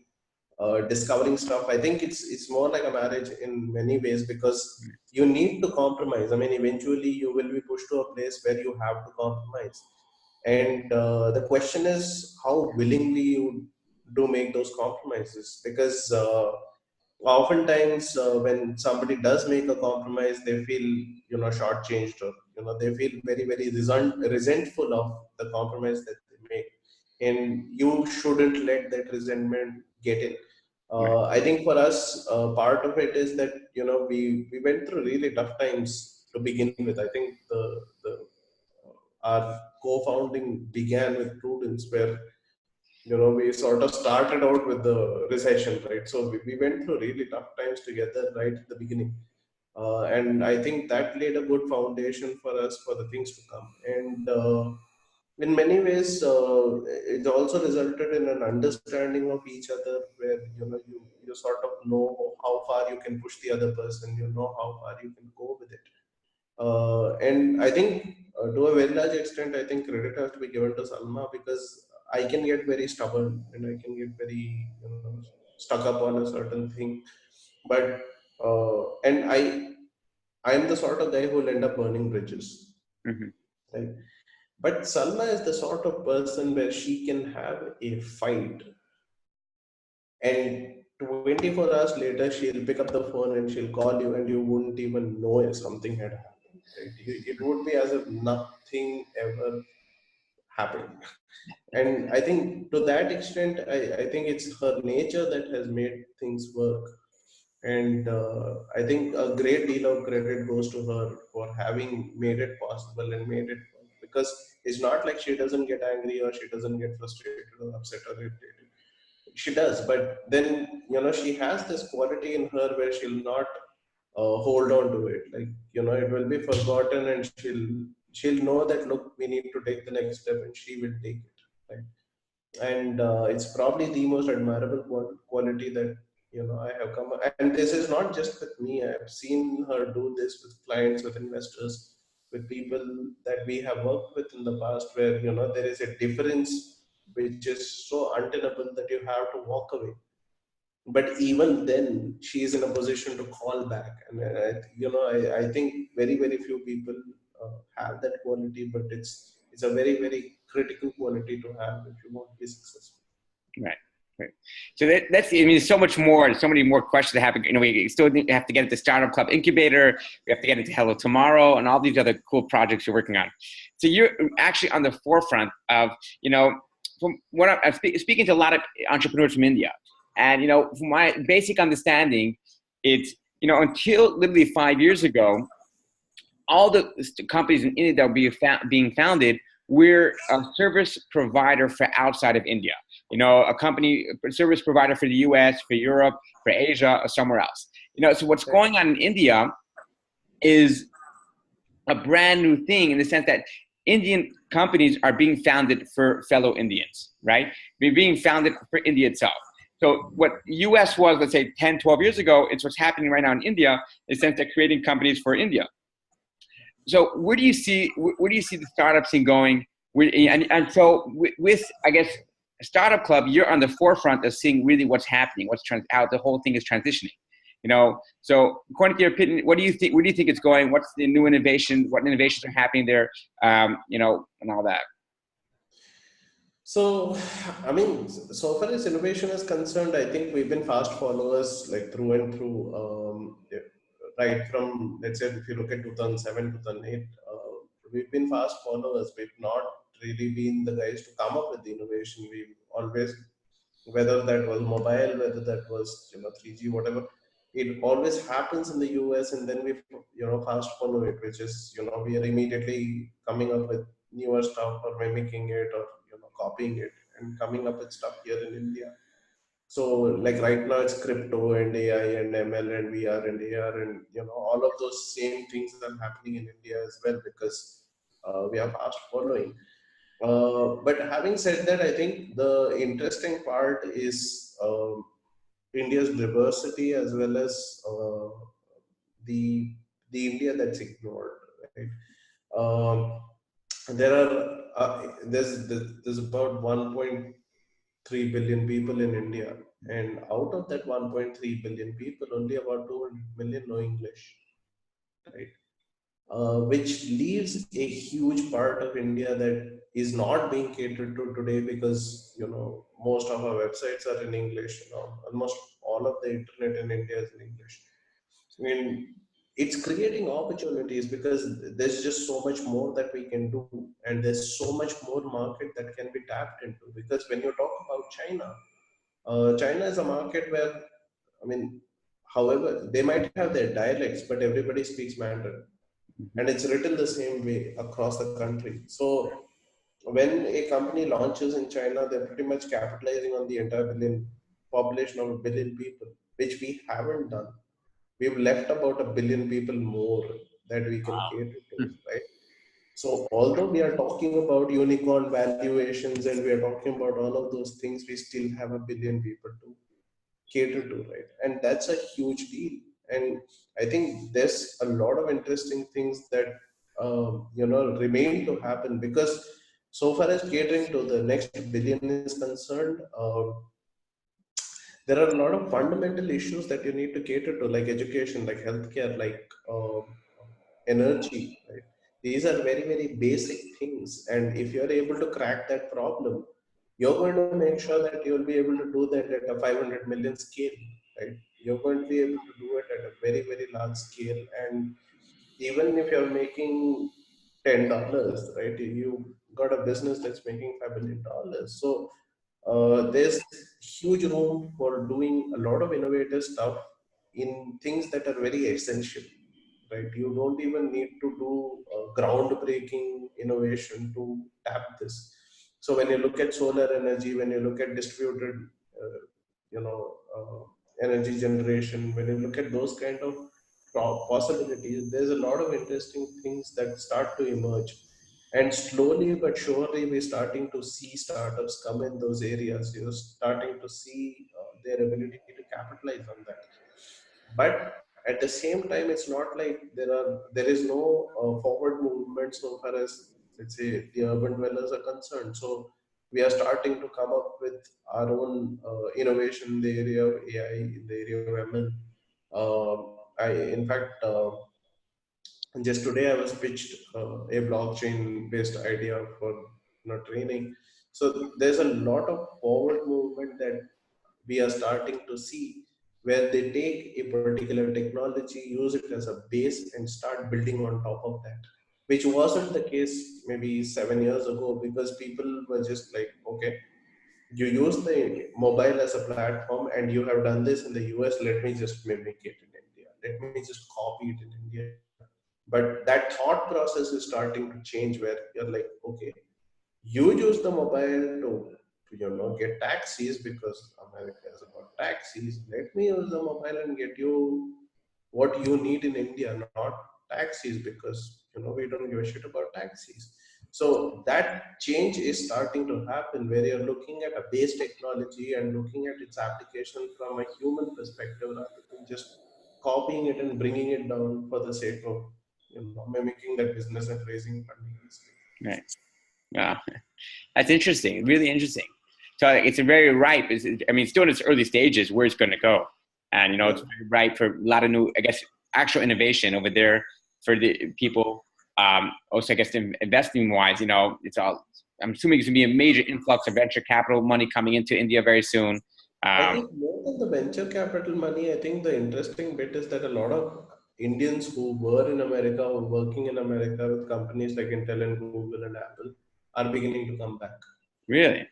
discovering stuff. I think it's more like a marriage in many ways, because you need to compromise. I mean, eventually you will be pushed to a place where you have to compromise, and the question is how willingly you do make those compromises, because oftentimes when somebody does make a compromise, they feel shortchanged, or they feel very, very resentful of the compromise that they make, and you shouldn't let that resentment get in. Right. I think for us, part of it is that we went through really tough times to begin with. I think the our co-founding began with prudence, where we sort of started out with the recession, right? So we went through really tough times together right at the beginning, and I think that laid a good foundation for us for the things to come. And in many ways, it also resulted in an understanding of each other, where you sort of know how far you can push the other person, how far you can go with it. And I think, to a very large extent, I think credit has to be given to Salma, because I can get very stubborn and I can get very, stuck up on a certain thing. But and I'm the sort of guy who will end up burning bridges, Mm-hmm. right? But Salma is the sort of person where she can have a fight, and 24 hours later she'll pick up the phone and she'll call you, and you wouldn't even know if something had happened. Right? It would be as if nothing ever happened. And I think to that extent, I think it's her nature that has made things work. And I think a great deal of credit goes to her for having made it possible and made it work. Because it's not like she doesn't get angry or she doesn't get frustrated or upset or irritated. She does, but then she has this quality in her where she'll not hold on to it. Like, it will be forgotten, and she'll know that, look, we need to take the next step, and she will take it. Right? And it's probably the most admirable quality that I have come. And this is not just with me. I've seen her do this with clients, with investors, with people that we have worked with in the past, where there is a difference which is so untenable that you have to walk away. But even then, she is in a position to call back. And I think very, very few people have that quality, but it's a very, very critical quality to have if you want to be successful. Right. Right. So that's, I mean, there's so much more, so many more questions that happen. We still have to get into Startup Club Incubator. We have to get into Hello Tomorrow and all these other cool projects you're working on. So you're actually on the forefront of, from what I'm speaking to a lot of entrepreneurs from India. And, from my basic understanding, it's, until literally 5 years ago, all the companies in India that were being founded, we're a service provider for outside of India. A service provider for the US, for Europe, for Asia, or somewhere else. So what's going on in India is a brand new thing, in the sense that Indian companies are being founded for fellow Indians, right? They're being founded for India itself. So what US was, let's say 10, 12 years ago, it's what's happening right now in India, in the sense that creating companies for India. So where do you see the startup scene going? And so with, I guess, Startup Club, you're on the forefront of seeing really what's happening, how the whole thing is transitioning. So according to your opinion, what do you think? Where do you think it's going? What's the new innovation? What innovations are happening there? And all that. So, I mean, so far as innovation is concerned, I think we've been fast followers, like through and through. Yeah, right from, let's say, if you look at 2007, 2008, we've been fast followers. We've not really been the guys to come up with the innovation. We've always, whether that was mobile, whether that was 3G, whatever, it always happens in the US, and then we fast follow it, which is we are immediately coming up with newer stuff, or mimicking it, or copying it, and coming up with stuff here in India. So, like, right now it's crypto and AI and ML and VR and AR, and all of those same things are happening in India as well, because we are fast following. But having said that, I think the interesting part is India's diversity, as well as the India that's ignored. Right? Um, there are there's about 1.3 billion people in India, and out of that 1.3 billion people, only about 200 million know English, right? Which leaves a huge part of India that is not being catered to today, because most of our websites are in English. Almost all of the internet in India is in English. I mean, it's creating opportunities, because there's just so much more that we can do, and there's so much more market that can be tapped into. Because when you talk about China, China is a market where, I mean, however, they might have their dialects, but everybody speaks Mandarin, and it's written the same way across the country. So when a company launches in China, they're pretty much capitalizing on the entire billion population of a billion people, which we haven't done. We've left about a billion people more that we can cater to, right? So although we are talking about unicorn valuations and we are talking about all of those things, we still have a billion people to cater to, right? And that's a huge deal. And I think there's a lot of interesting things that remain to happen, because so far as catering to the next billion is concerned, there are a lot of fundamental issues that you need to cater to, like education, like healthcare, like energy, right? These are very, very basic things. And if you're able to crack that problem, you're going to make sure that you'll be able to do that at a 500 million scale, right? You're going to be able to do it at a very, very large scale. And even if you're making $10, right, you got a business that's making $5 billion. So there's huge room for doing a lot of innovative stuff in things that are very essential, right? You don't even need to do groundbreaking innovation to tap this. So when you look at solar energy, when you look at distributed, uh, energy generation, when you look at those kind of possibilities, there's a lot of interesting things that start to emerge. And slowly but surely, we're starting to see startups come in those areas. You're starting to see their ability to capitalize on that. But at the same time, it's not like there is no forward movement so far as, let's say, the urban dwellers are concerned. So we are starting to come up with our own innovation in the area of AI, in the area of ML. I, in fact, just today I was pitched a blockchain based idea for training. So there's a lot of forward movement that we are starting to see, where they take a particular technology, use it as a base, and start building on top of that, which wasn't the case maybe 7 years ago, because people were just like, okay, you use the mobile as a platform and you have done this in the US, let me just mimic it in India, let me just copy it in India. But that thought process is starting to change, where you're like, okay, you use the mobile to get taxis because America is about taxis. Let me use the mobile and get you what you need in India, not taxis, because we don't give a shit about taxis. So that change is starting to happen, where you're looking at a base technology and looking at its application from a human perspective, rather than just copying it and bringing it down for the sake of mimicking that business and raising funding instead. Right. Yeah. That's interesting. Really interesting. So it's a very ripe. I mean, still in its early stages, where it's going to go, and it's very ripe for a lot of new, I guess, actual innovation over there for the people. Also, I guess, investing wise, it's all. I'm assuming it's going to be a major influx of venture capital money coming into India very soon. I think more than the venture capital money, I think the interesting bit is that a lot of Indians who were in America or working in America with companies like Intel and Google and Apple are beginning to come back. Really?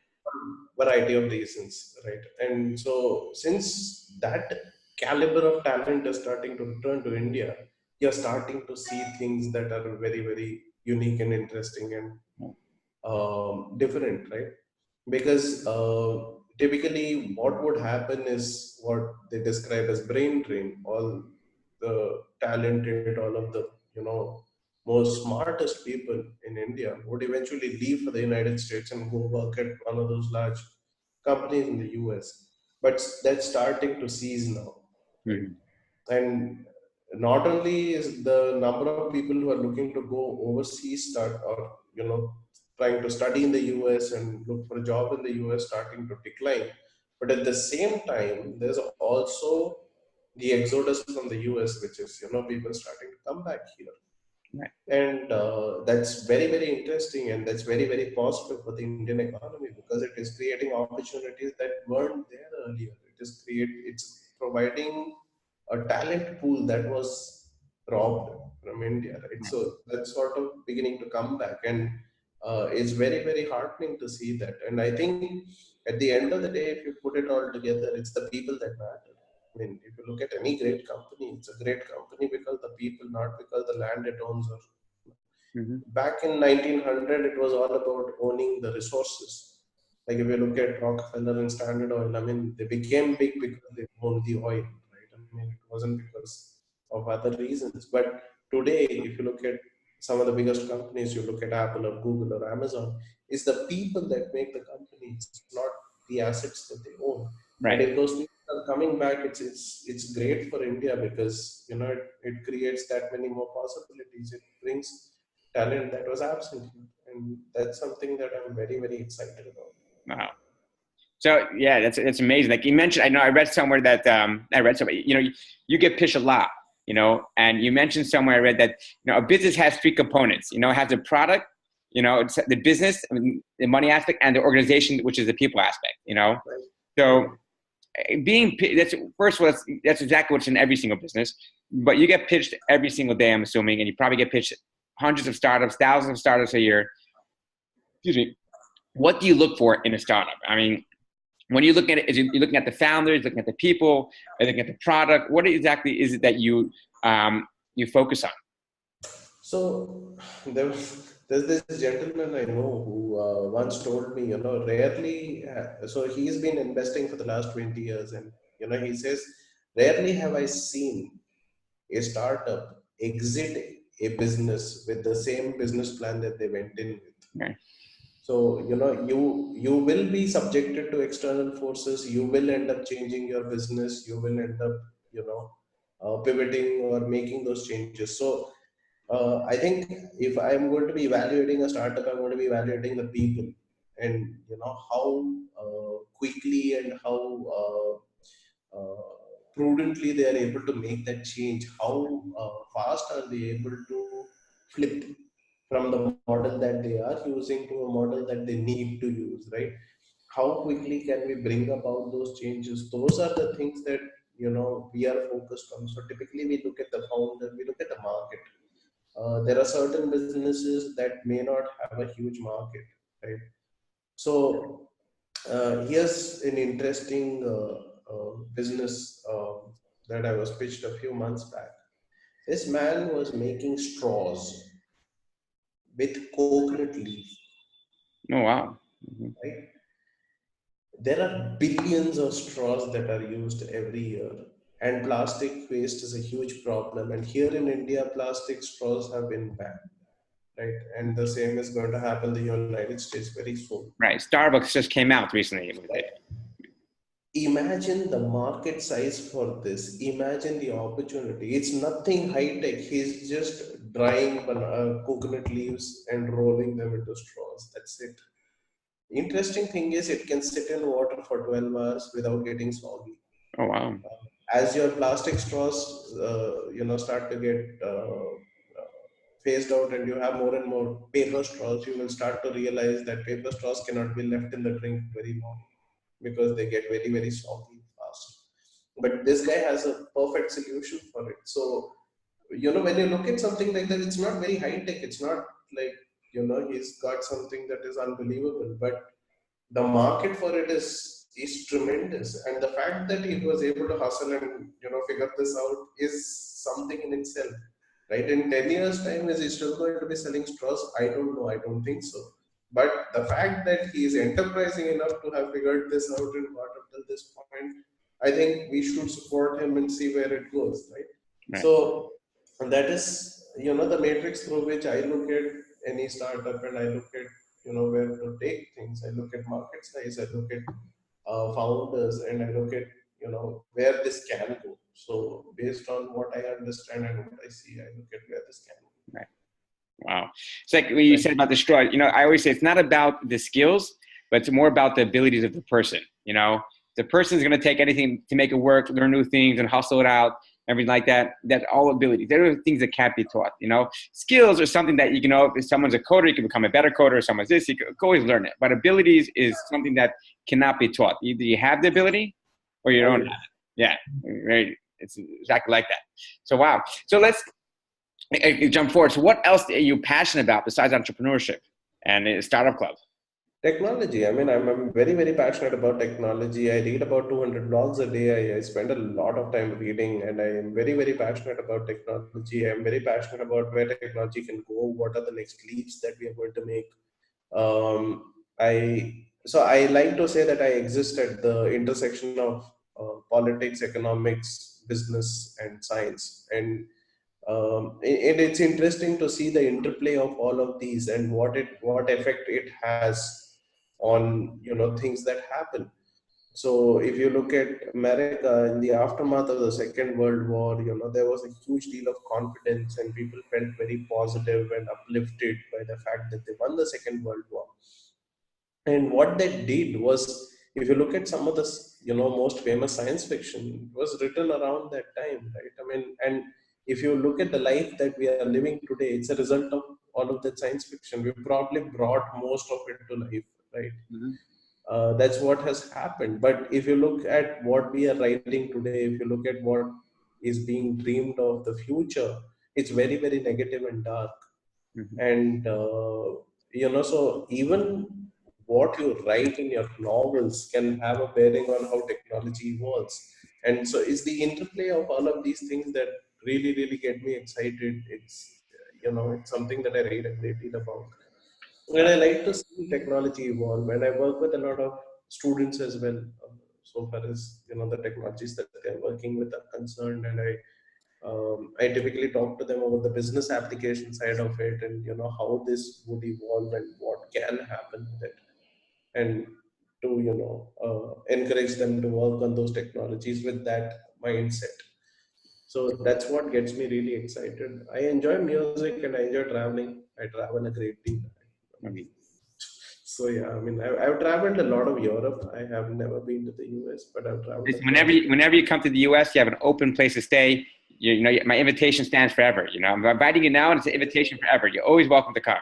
Variety of reasons, right? And so since that caliber of talent is starting to return to India, you're starting to see things that are very, very unique and interesting and different, right? Because typically what would happen is what they describe as brain drain. All the talented, all of the most smartest people in India would eventually leave for the United States and go work at one of those large companies in the US. But that's starting to cease now, right? Mhm. And not only is the number of people who are looking to go overseas start, or trying to study in the US and look for a job in the US, starting to decline, but at the same time there's also the exodus from the US, which is people starting to come back here. Right. And that's very, very interesting, and that's very, very positive for the Indian economy, because it is creating opportunities that weren't there earlier. It's providing a talent pool that was robbed from India, right? So that's sort of beginning to come back. And it's very, very heartening to see that. And I think at the end of the day, if you put it all together, it's the people that matter. I mean, if you look at any great company, it's a great company because the people, not because the land it owns. Or Hmm. back in 1900, it was all about owning the resources. Like if you look at Rockefeller and Standard Oil, I mean, they became big because they owned the oil, right? I mean, it wasn't because of other reasons. But today, if you look at some of the biggest companies, you look at Apple or Google or Amazon, it's the people that make the company. It's not the assets that they own. And Right. if those people are coming back, it's great for India because it creates that many more possibilities. It brings talent that was absent here. And that's something that I'm very, very excited about. Wow. So yeah, that's amazing. Like you mentioned, I know I read somewhere that I read somewhere. You get pitched a lot. And you mentioned somewhere I read that a business has three components. It has the product, it's the business, I mean, the money aspect, and the organization, which is the people aspect. Right. So Right. that's first of all, that's exactly what's in every single business. But you get pitched every single day, I'm assuming, and you probably get pitched hundreds of startups, thousands of startups a year. Excuse me. What do you look for in a startup? I mean, when you're looking at it, you're looking at the founders, looking at the people, or looking at the product. What exactly is it that you focus on? So there's this gentleman I know who once told me, rarely, so he's been investing for the last 20 years. And, he says, rarely have I seen a startup exit a business with the same business plan that they went in with. Okay. So, you will be subjected to external forces. You will end up changing your business. You will end up, pivoting or making those changes. So, I think if I'm going to be evaluating a startup, I'm going to be evaluating the people and how quickly and how prudently they are able to make that change. How fast are they able to flip from the model that they are using to a model that they need to use, right? How quickly can we bring about those changes? Those are the things that we are focused on. So typically we look at the founder, we look at the market. There are certain businesses that may not have a huge market, right? So here's an interesting business that I was pitched a few months back. This man was making straws with coconut leaf, Oh wow. Mhm. right? There are billions of straws that are used every year, and plastic waste is a huge problem. And here in India, plastic straws have been banned, right? And the same is going to happen in the United States very soon. Right. Starbucks just came out recently with it. Right? Imagine the market size for this. Imagine the opportunity. It's nothing high tech. He's just drying coconut leaves and rolling them into straws. That's it. Interesting thing is, it can sit in water for 12 hours without getting soggy. Oh wow. As your plastic straws, start to get phased out, and you have more and more paper straws, you will start to realize that paper straws cannot be left in the drink very long because they get very, very soggy fast. But this guy has a perfect solution for it. So, when you look at something like that, it's not very high tech. It's not like, he's got something that is unbelievable, but the market for it is tremendous. And the fact that he was able to hustle and, figure this out is something in itself. Right? In 10 years' time, is he still going to be selling straws? I don't know. I don't think so. But the fact that he is enterprising enough to have figured this out and got up till this point, I think we should support him and see where it goes, right? Right. So and that is, the matrix through which I look at any startup, and I look at, where to take things. I look at market size, I look at founders, and I look at, where this can go. So based on what I understand and what I see, I look at where this can go. Right. Wow. It's like what you Right. said about the straw. I always say it's not about the skills, but it's more about the abilities of the person. The person's going to take anything to make it work, learn new things, and hustle it out, everything like that. That's all abilities. There are things that can't be taught. Skills are something that if someone's a coder, you can become a better coder. If someone's this, you can always learn it. But abilities is something that cannot be taught. Either you have the ability or you don't have it. Yeah, right. It's exactly like that. So wow. So let's jump forward. So what else are you passionate about besides entrepreneurship? and a startup club? Technology. I mean, I'm very, very passionate about technology. I read about 200 blogs a day. I spend a lot of time reading, and I am very, very passionate about technology. I'm very passionate about where technology can go. What are the next leaps that we are going to make? I like to say that I exist at the intersection of politics, economics, business, and science, and it's interesting to see the interplay of all of these and what effect it has on things that happen. So if you look at America in the aftermath of the Second World War, there was a huge deal of confidence and people felt very positive and uplifted by the fact that they won the Second World War. And what they did was, if you look at some of the most famous science fiction, it was written around that time, right? I mean, and if you look at the life that we are living today, it's a result of all of that science fiction. We probably brought most of it to life, right? Mm-hmm. That's what has happened. But if you look at what we are writing today, if you look at what is being dreamed of the future, it's very, very negative and dark. Mm-hmm. And so even what you write in your novels can have a bearing on how technology evolves. And so it's the interplay of all of these things that really, really get me excited. It's something that I read a great deal about, and I like to see technology evolve. And I work with a lot of students as well, so far as the technologies that they're working with are concerned. And I typically talk to them about the business application side of it, and how this would evolve and what can happen with it, and to encourage them to work on those technologies with that mindset. So that's what gets me really excited. I enjoy music and I enjoy traveling. I travel a great deal. Mm-hmm. So yeah, I mean, I've traveled a lot of Europe. I have never been to the US, but I've traveled Listen, across. whenever you come to the U.S., you have an open place to stay. My invitation stands forever. I'm inviting you now, and it's an invitation forever. You're always welcome to come.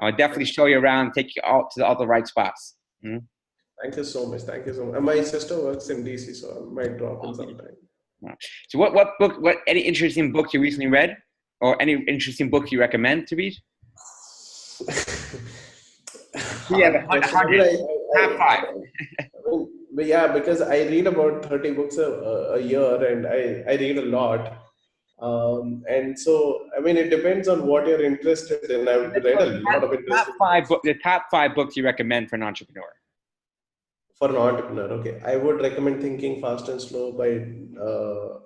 I'll definitely show you around, take you all to all the right spots. Mm-hmm. Thank you so much. Thank you so much. And my sister works in DC, so I might drop in Okay. sometime. So, any interesting book you recently read, or any interesting book you recommend to read? Yeah, the Hard question. I mean, hard top five. but yeah, because I read about 30 books a year, and I read a lot. And so, I mean, it depends on what you're interested in. I've read a lot of interesting books. The top five books you recommend for an entrepreneur. For an entrepreneur, okay, I would recommend Thinking Fast and Slow by Daniel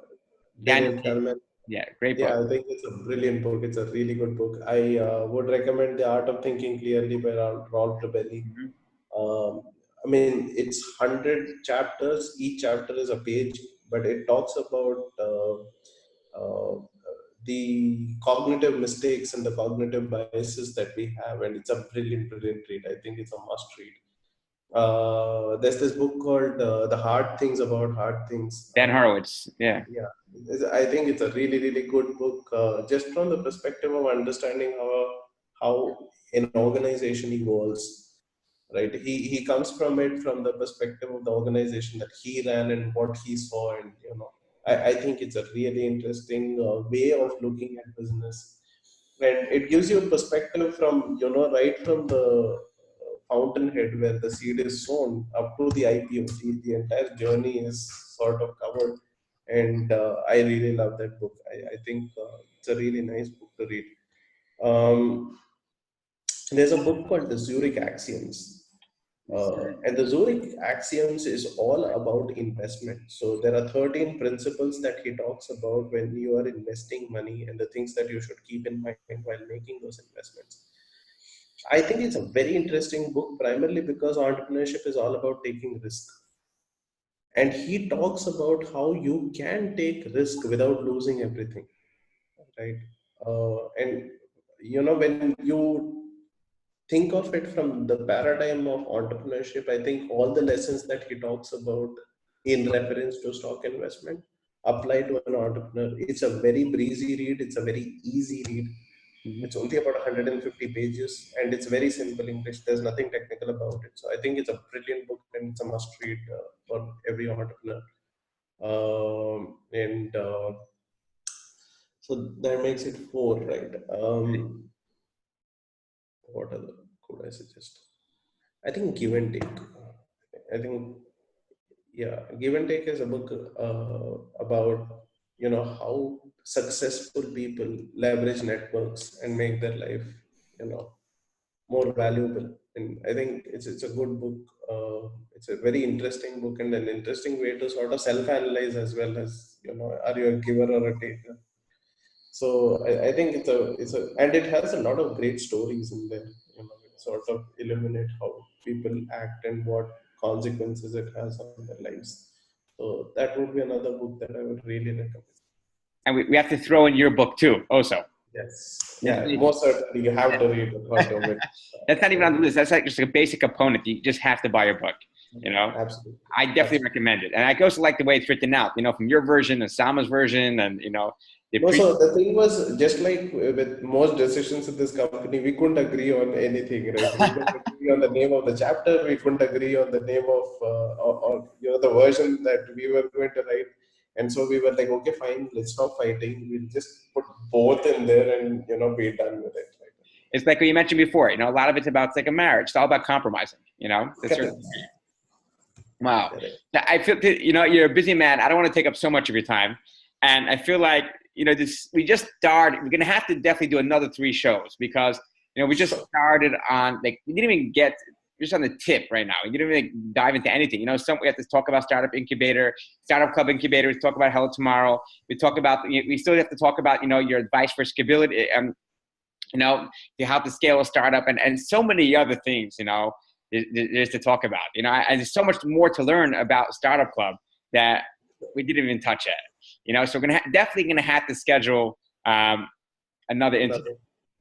Daniel K. Kahneman. Yeah, great book. Yeah, I think it's a brilliant book. It's a really good book. I would recommend The Art of Thinking Clearly by Rolf Dobelli. Mm-hmm. I mean, it's 100 chapters. Each chapter is a page, but it talks about the cognitive mistakes and the cognitive biases that we have, and it's a brilliant, brilliant read. I think it's a must read. There's this book called The Hard Things About Hard Things. Dan Horowitz. Yeah. Yeah, I think it's a really, really good book, just from the perspective of understanding how an organization evolves. Right, he comes from it from the perspective of the organization that he ran and what he saw, and I think it's a really interesting way of looking at business, and it gives you a perspective from right from the fountainhead where the seed is sown up to the IPO. The entire journey is sort of covered, and I really love that book. I think it's a really nice book to read. There's a book called The Zurich Axioms. And the Zurich Axioms is all about investment. So there are 13 principles that he talks about when you are investing money and the things that you should keep in mind while making those investments. I think it's a very interesting book, primarily because entrepreneurship is all about taking risk. And he talks about how you can take risk without losing everything, right? And when you think of it from the paradigm of entrepreneurship, I think all the lessons that he talks about in reference to stock investment apply to an entrepreneur. It's a very breezy read. It's a very easy read. Mm-hmm. It's only about 150 pages, and it's very simple English. There's nothing technical about it. So I think it's a brilliant book, and it's a must read for every entrepreneur. And so that makes it four, right? What other? could I suggest? I think Give and Take. I think, yeah, Give and Take is a book about, how successful people leverage networks and make their life, you know, more valuable. And I think it's a good book. It's a very interesting book and an interesting way to sort of self-analyze as well as, are you a giver or a taker? So I think it's a and it has a lot of great stories in there. It sort of illuminate how people act and what consequences it has on their lives. So that would be another book that I would really recommend. And we have to throw in your book too, also. Yes, That's yeah, most certainly you have to read the Thought of It. not even on the list. That's like just a basic component. You just have to buy your book. Absolutely, I definitely absolutely. recommend it. And I also like the way it's written out, from your version and Sama's version and, the No, so the thing was, just like with most decisions in this company, we couldn't agree on anything, right? We couldn't agree on the name of the chapter. We couldn't agree on the name of, or the version that we were going to write. And so we were like, okay, fine, let's stop fighting. We'll just put both in there and, be done with it. Right? It's like what you mentioned before, a lot of it's about, it's like a marriage. It's all about compromising, to a certain Correct. degree. Wow. Correct. I feel, you're a busy man. I don't want to take up so much of your time. And I feel like, we just started, we're going to have to definitely do another 3 shows because, we just started on, like, we didn't even get, just on the tip right now. We didn't even dive into anything. We have to talk about Startup Incubator, Startup Club Incubator. We talk about Hello Tomorrow. We talk about, we still have to talk about, your advice for scalability, how to scale a startup and so many other things, there's to talk about, and there's so much more to learn about Startup Club that we didn't even touch at, so we're definitely going to have to schedule another interview,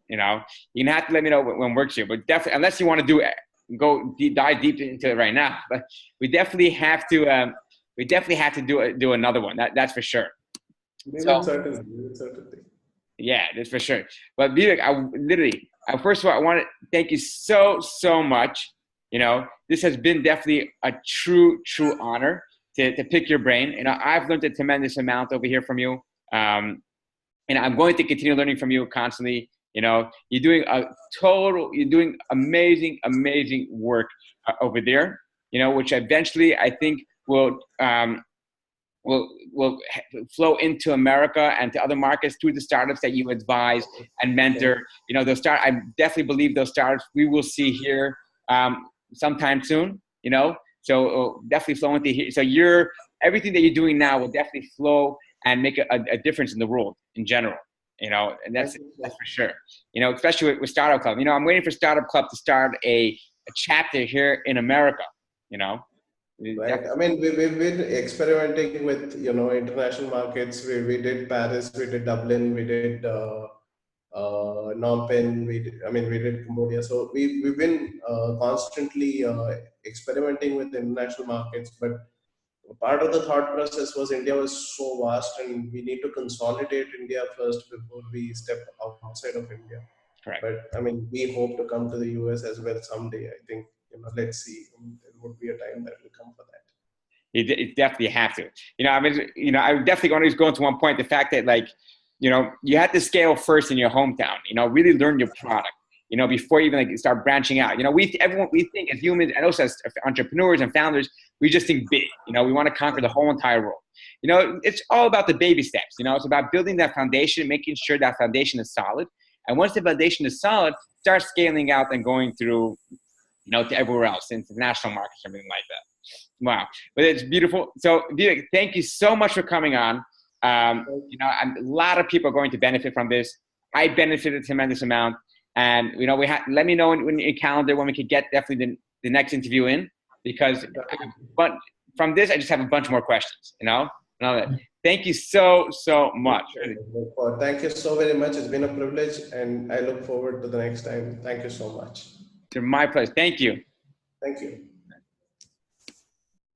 you're going to have to let me know when works here, but definitely, unless you want to dive deep into it right now, but we definitely have to, do another one. That's for sure. We will certainly. Yeah, that's for sure. But Vivek, first of all, I want to thank you so, so much. This has been definitely a true honor to pick your brain. I've learned a tremendous amount over here from you. And I'm going to continue learning from you constantly. You're doing amazing, amazing work over there, which eventually I think will flow into America and to other markets through the startups that you advise and mentor. I definitely believe those startups we will see here sometime soon. So definitely flow into here. So everything that you're doing now will definitely flow and make a difference in the world in general. And that's for sure. Especially with Startup Club. I'm waiting for Startup Club to start a chapter here in America. Right. I mean, we've been experimenting with, international markets. We did Paris, we did Dublin, we did Phnom Penh, we did Cambodia. So we've been constantly experimenting with international markets. But part of the thought process was India was so vast and we need to consolidate India first before we step outside of India. Correct. But we hope to come to the US as well someday. I think, let's see. There would be a time that will come for that. You definitely have to. I definitely always go into one point, the fact that you have to scale first in your hometown, really learn your product, before you even start branching out. We think as humans and also as entrepreneurs and founders, we just think big, we want to conquer the whole entire world. It's all about the baby steps, it's about building that foundation, making sure that foundation is solid. And once the foundation is solid, start scaling out and going through, to everywhere else, into the national markets, everything like that. Wow. But it's beautiful. So Vivek, thank you so much for coming on. A lot of people are going to benefit from this. I benefited a tremendous amount. And, let me know when your calendar, when we could get definitely the next interview in, because but from this, I just have a bunch more questions, Thank you so, so much. Thank you so very much. It's been a privilege and I look forward to the next time. Thank you so much. It's my pleasure. Thank you. Thank you.